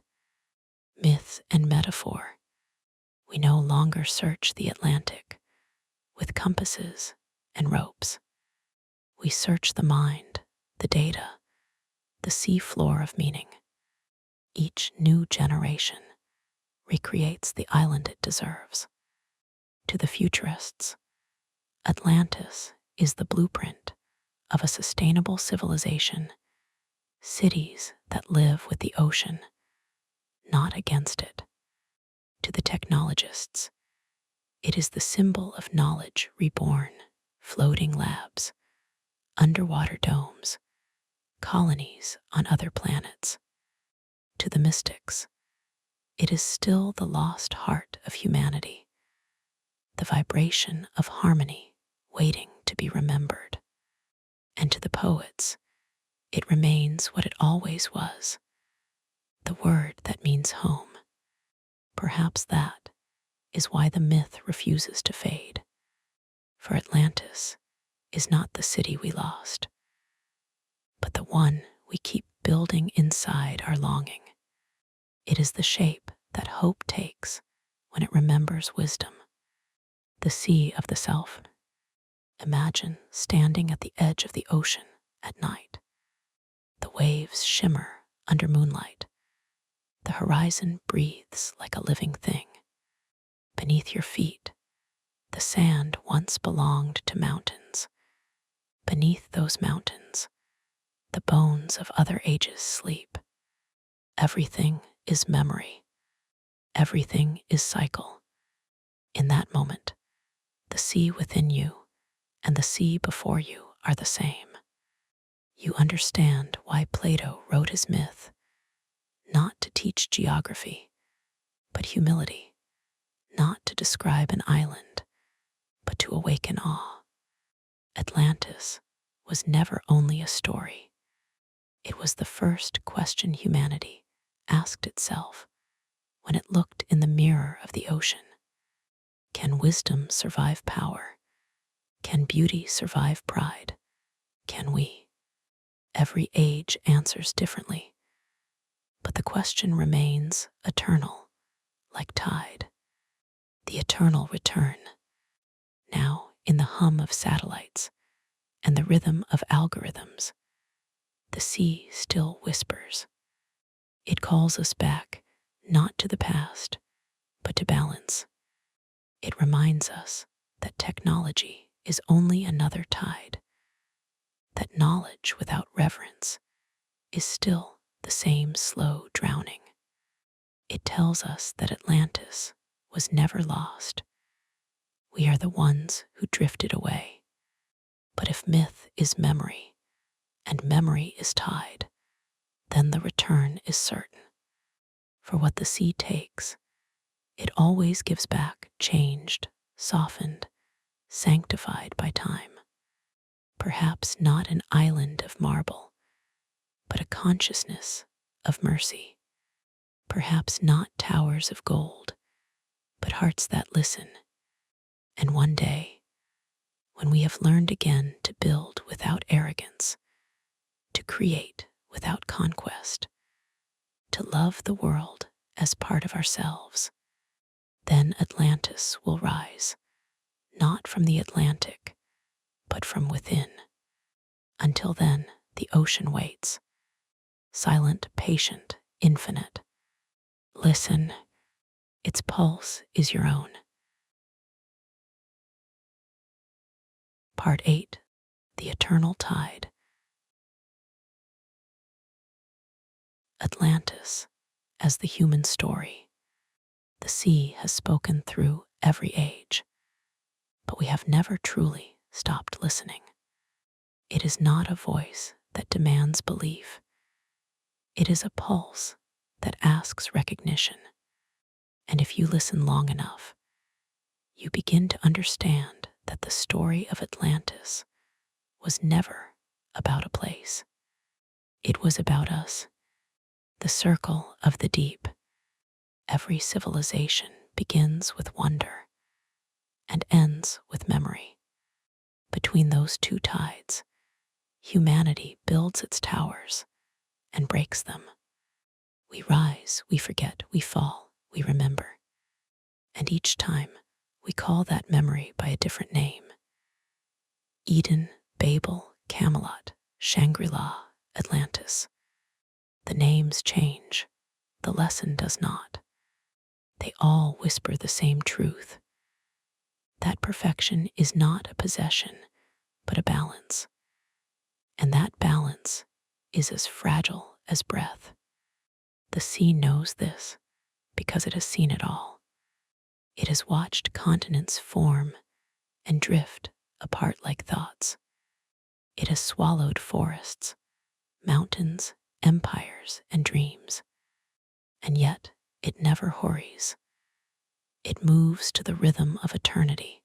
myth and metaphor. We no longer search the Atlantic with compasses and ropes. We search the mind, the data, the sea floor of meaning. Each new generation recreates the island it deserves. To the futurists, Atlantis is the blueprint of a sustainable civilization, cities that live with the ocean, not against it. To the technologists, it is the symbol of knowledge reborn, floating labs, underwater domes, colonies on other planets. To the mystics, it is still the lost heart of humanity, the vibration of harmony waiting to be remembered. And to the poets, it remains what it always was, the word that means home. Perhaps that is why the myth refuses to fade. For Atlantis is not the city we lost, but the one we keep building inside our longing. It is the shape that hope takes when it remembers wisdom, the sea of the self. Imagine standing at the edge of the ocean at night. The waves shimmer under moonlight. The horizon breathes like a living thing. Beneath your feet, the sand once belonged to mountains. Beneath those mountains, the bones of other ages sleep. Everything is memory. Everything is cycle. In that moment, the sea within you and the sea before you are the same. You understand why Plato wrote his myth, not to teach geography, but humility, not to describe an island, but to awaken awe. Atlantis was never only a story. It was the first question humanity asked itself when it looked in the mirror of the ocean. Can wisdom survive power? Can beauty survive pride? Can we? Every age answers differently, but the question remains eternal, like tide. The eternal return. Now, in the hum of satellites and the rhythm of algorithms, the sea still whispers. It calls us back, not to the past, but to balance. It reminds us that technology is only another tide, that knowledge without reverence is still the same slow drowning. It tells us that Atlantis was never lost. We are the ones who drifted away. But if myth is memory, and memory is tide, then the return is certain. For what the sea takes, it always gives back changed, softened, sanctified by time. Perhaps not an island of marble, but a consciousness of mercy. Perhaps not towers of gold, but hearts that listen. And one day, when we have learned again to build without arrogance, to create without conquest, to love the world as part of ourselves, then Atlantis will rise, not from the Atlantic, but from within. Until then, the ocean waits, silent, patient, infinite. Listen, its pulse is your own. Part 8. The Eternal Tide. Atlantis, as the human story. The sea has spoken through every age, but we have never truly stopped listening. It is not a voice that demands belief. It is a pulse that asks recognition. And if you listen long enough, you begin to understand that the story of Atlantis was never about a place. It was about us, the circle of the deep. Every civilization begins with wonder and ends with memory. Between those two tides, humanity builds its towers and breaks them. We rise, we forget, we fall, we remember. And each time, we call that memory by a different name. Eden, Babel, Camelot, Shangri-La, Atlantis. The names change, the lesson does not. They all whisper the same truth. That perfection is not a possession, but a balance. And that balance is as fragile as breath. The sea knows this because it has seen it all. It has watched continents form and drift apart like thoughts. It has swallowed forests, mountains, empires, and dreams. And yet it never hurries. It moves to the rhythm of eternity,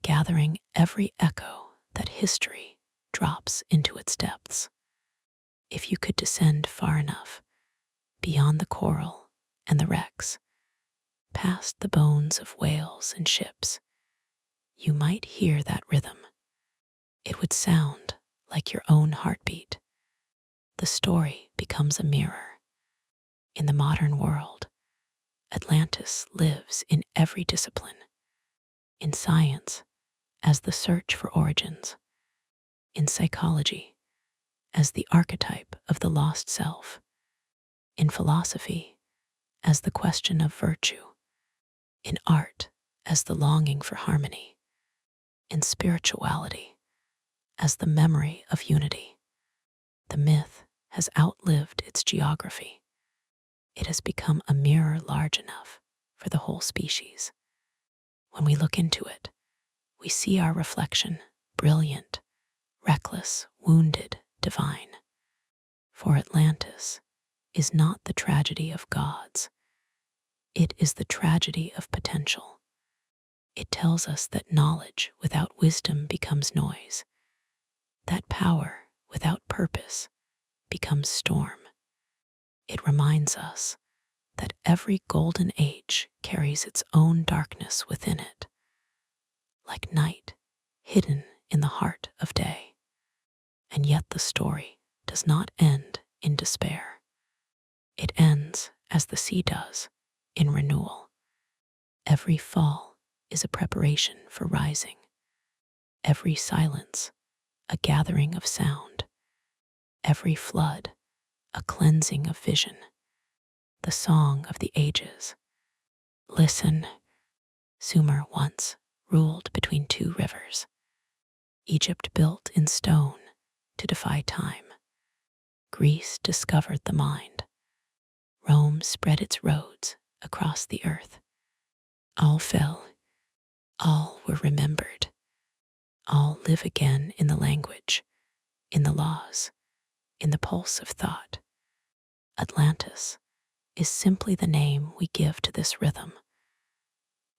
gathering every echo that history drops into its depths. If you could descend far enough, beyond the coral and the wrecks, past the bones of whales and ships, you might hear that rhythm. It would sound like your own heartbeat. The story becomes a mirror. In the modern world, Atlantis lives in every discipline. In science, as the search for origins. In psychology, as the archetype of the lost self. In philosophy, as the question of virtue. In art, as the longing for harmony. In spirituality, as the memory of unity. The myth has outlived its geography. It has become a mirror large enough for the whole species. When we look into it, we see our reflection, brilliant, reckless, wounded, divine. For Atlantis is not the tragedy of gods. It is the tragedy of potential. It tells us that knowledge without wisdom becomes noise, that power without purpose becomes storm. It reminds us that every golden age carries its own darkness within it, like night hidden in the heart of day. And yet the story does not end in despair. It ends as the sea does, in renewal. Every fall is a preparation for rising. Every silence, a gathering of sound. Every flood, a cleansing of vision. The song of the ages. Listen, Sumer once ruled between two rivers. Egypt built in stone to defy time. Greece discovered the mind. Rome spread its roads across the earth. All fell, all were remembered. All live again in the language, in the laws, in the pulse of thought. Atlantis is simply the name we give to this rhythm,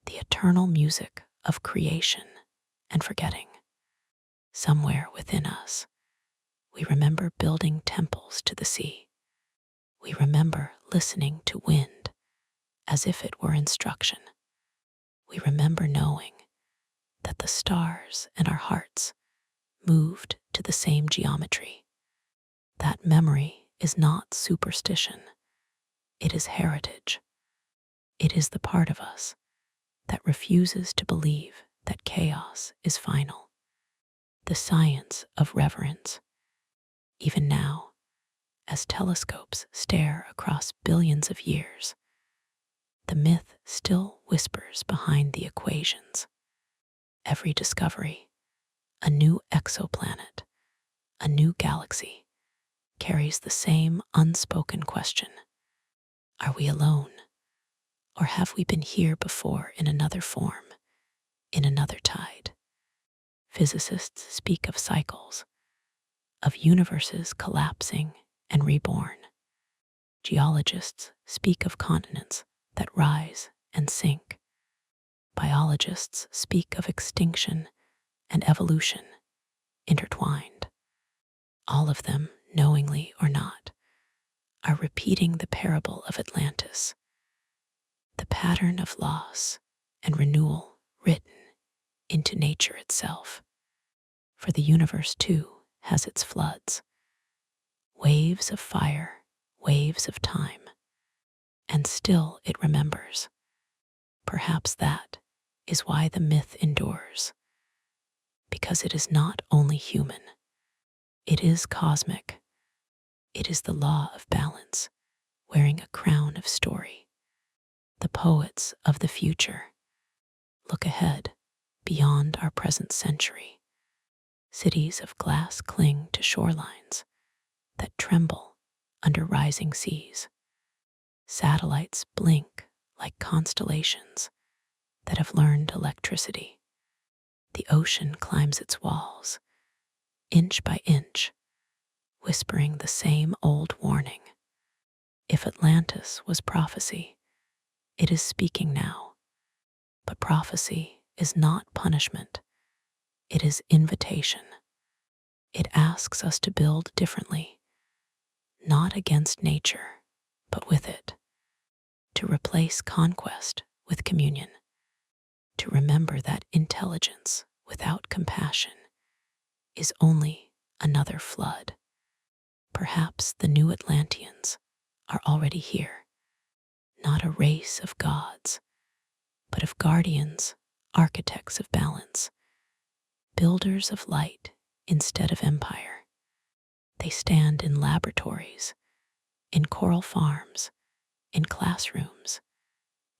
the eternal music of creation and forgetting. Somewhere within us, we remember building temples to the sea. We remember listening to wind as if it were instruction. We remember knowing that the stars and our hearts moved to the same geometry. That memory is not superstition. It is heritage. It is the part of us that refuses to believe that chaos is final. The science of reverence. Even now, as telescopes stare across billions of years, the myth still whispers behind the equations. Every discovery, a new exoplanet, a new galaxy, carries the same unspoken question. Are we alone? Or have we been here before in another form, in another tide? Physicists speak of cycles, of universes collapsing and reborn. Geologists speak of continents that rise and sink. Biologists speak of extinction and evolution intertwined. All of them, knowingly or not, are repeating the parable of Atlantis, the pattern of loss and renewal written into nature itself. For the universe, too, has its floods, waves of fire, waves of time, and still it remembers. Perhaps that is why the myth endures, because it is not only human, it is cosmic. It is the law of balance, wearing a crown of story. The poets of the future look ahead, beyond our present century. Cities of glass cling to shorelines that tremble under rising seas. Satellites blink like constellations that have learned electricity. The ocean climbs its walls, inch by inch, whispering the same old warning. If Atlantis was prophecy, it is speaking now. But prophecy is not punishment. It is invitation. It asks us to build differently, not against nature, but with it. To replace conquest with communion. To remember that intelligence without compassion is only another flood. Perhaps the new Atlanteans are already here, not a race of gods, but of guardians, architects of balance, builders of light instead of empire. They stand in laboratories, in coral farms, in classrooms,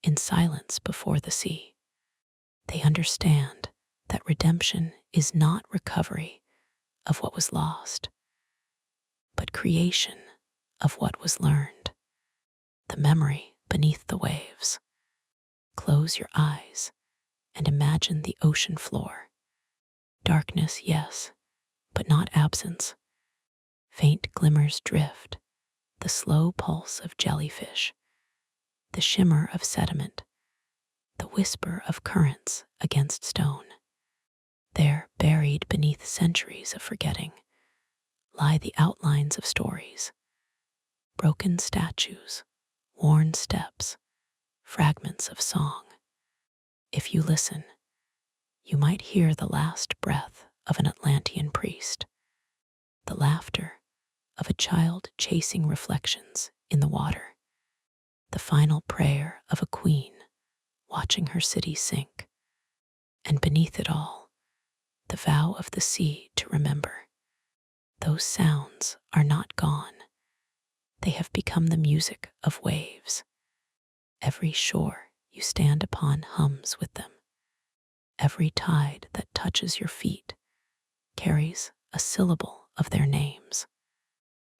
in silence before the sea. They understand that redemption is not recovery of what was lost, but creation of what was learned. The memory beneath the waves. Close your eyes and imagine the ocean floor. Darkness, yes, but not absence. Faint glimmers drift, the slow pulse of jellyfish, the shimmer of sediment, the whisper of currents against stone. There, buried beneath centuries of forgetting, lie the outlines of stories, broken statues, worn steps, fragments of song. If you listen, you might hear the last breath of an Atlantean priest, the laughter of a child chasing reflections in the water, the final prayer of a queen watching her city sink, and beneath it all, the vow of the sea to remember. Those sounds are not gone. They have become the music of waves. Every shore you stand upon hums with them. Every tide that touches your feet carries a syllable of their names.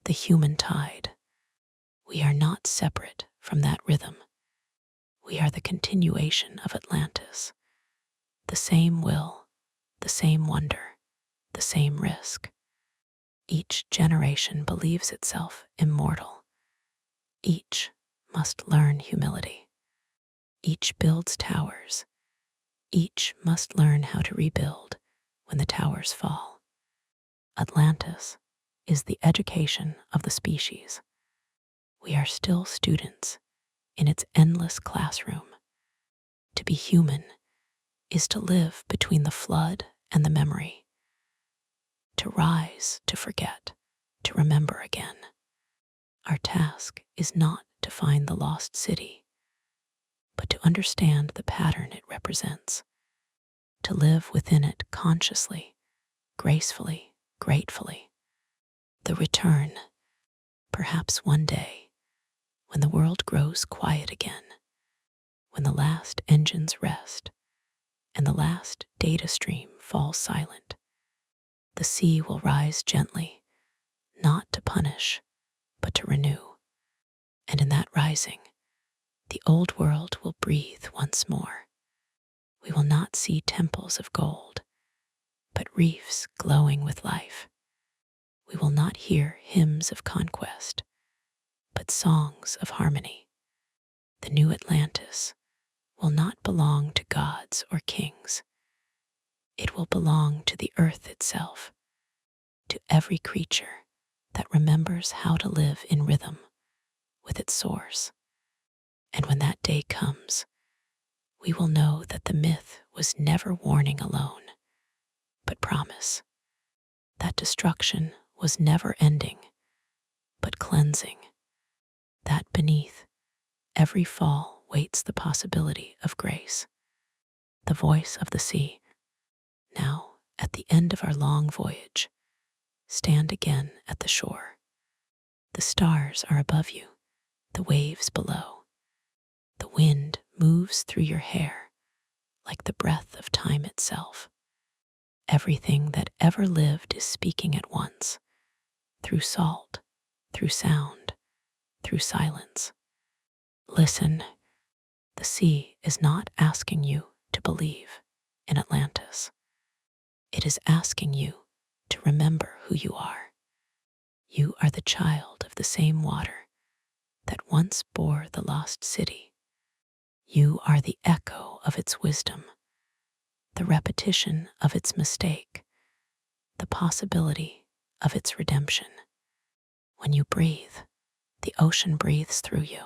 The human tide. We are not separate from that rhythm. We are the continuation of Atlantis. The same will, the same wonder, the same risk. Each generation believes itself immortal. Each must learn humility. Each builds towers. Each must learn how to rebuild when the towers fall. Atlantis is the education of the species. We are still students in its endless classroom. To be human is to live between the flood and the memory, to rise, to forget, to remember again. Our task is not to find the lost city, but to understand the pattern it represents, to live within it consciously, gracefully, gratefully. The return, perhaps one day, when the world grows quiet again, when the last engines rest and the last data stream falls silent, the sea will rise gently, not to punish, but to renew. And in that rising, the old world will breathe once more. We will not see temples of gold, but reefs glowing with life. We will not hear hymns of conquest, but songs of harmony. The new Atlantis will not belong to gods or kings. It will belong to the earth itself, to every creature that remembers how to live in rhythm with its source. And when that day comes, we will know that the myth was never warning alone, but promise, that destruction was never ending, but cleansing, that beneath every fall waits the possibility of grace. The voice of the sea. Now, at the end of our long voyage, stand again at the shore. The stars are above you, the waves below. The wind moves through your hair like the breath of time itself. Everything that ever lived is speaking at once, through salt, through sound, through silence. Listen, the sea is not asking you to believe in Atlantis. It is asking you to remember who you are. You are the child of the same water that once bore the lost city. You are the echo of its wisdom, the repetition of its mistake, the possibility of its redemption. When you breathe, the ocean breathes through you.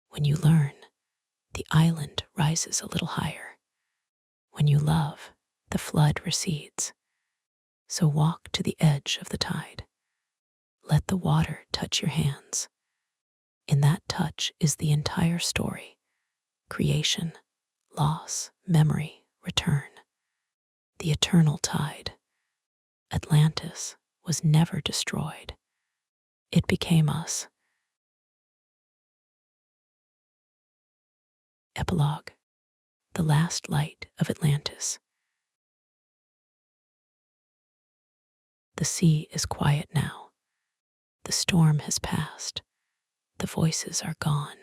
When you learn, the island rises a little higher. When you love, the flood recedes. So walk to the edge of the tide. Let the water touch your hands. In that touch is the entire story: creation, loss, memory, return. The eternal tide. Atlantis was never destroyed. It became us. Epilogue. The last light of Atlantis. The sea is quiet now. The storm has passed. The voices are gone.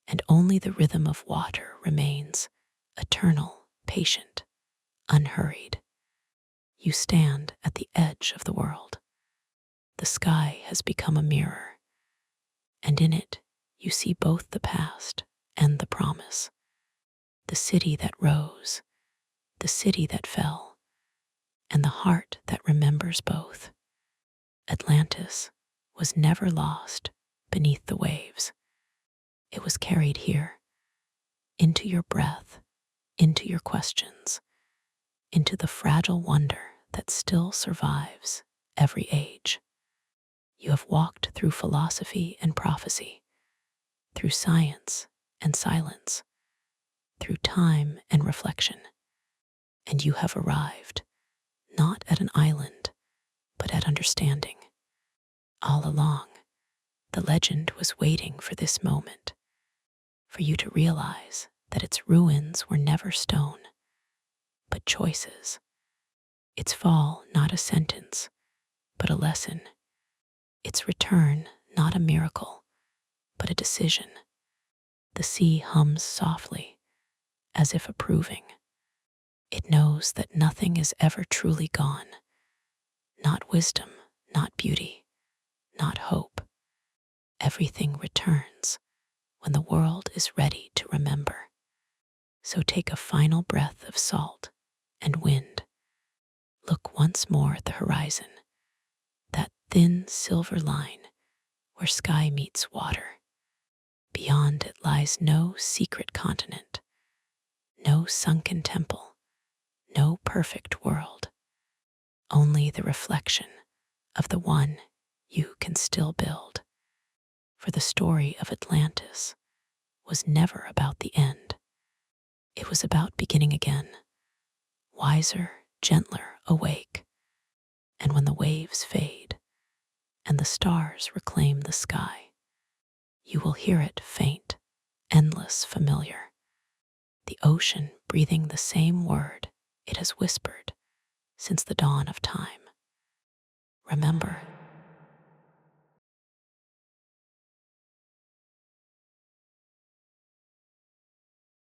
And only the rhythm of water remains, eternal, patient, unhurried. You stand at the edge of the world. The sky has become a mirror, and in it you see both the past and the promise. the city that rose, the city that fell, and the heart that remembers both. Atlantis was never lost beneath the waves. It was carried here, into your breath, into your questions, into the fragile wonder that still survives every age. You have walked through philosophy and prophecy, through science and silence, through time and reflection, and you have arrived, not at an island, but at understanding. All along, the legend was waiting for this moment, for you to realize that its ruins were never stone, but choices. Its fall not a sentence, but a lesson. Its return not a miracle, but a decision. The sea hums softly, as if approving. It knows that nothing is ever truly gone. Not wisdom, not beauty, not hope. Everything returns when the world is ready to remember. So take a final breath of salt and wind. Look once more at the horizon, that thin silver line where sky meets water. Beyond it lies no secret continent, no sunken temple, no perfect world, only the reflection of the one you can still build. For the story of Atlantis was never about the end. It was about beginning again, wiser, gentler, awake. And when the waves fade and the stars reclaim the sky, you will hear it faint, endless, familiar. The ocean breathing the same word it has whispered since the dawn of time. Remember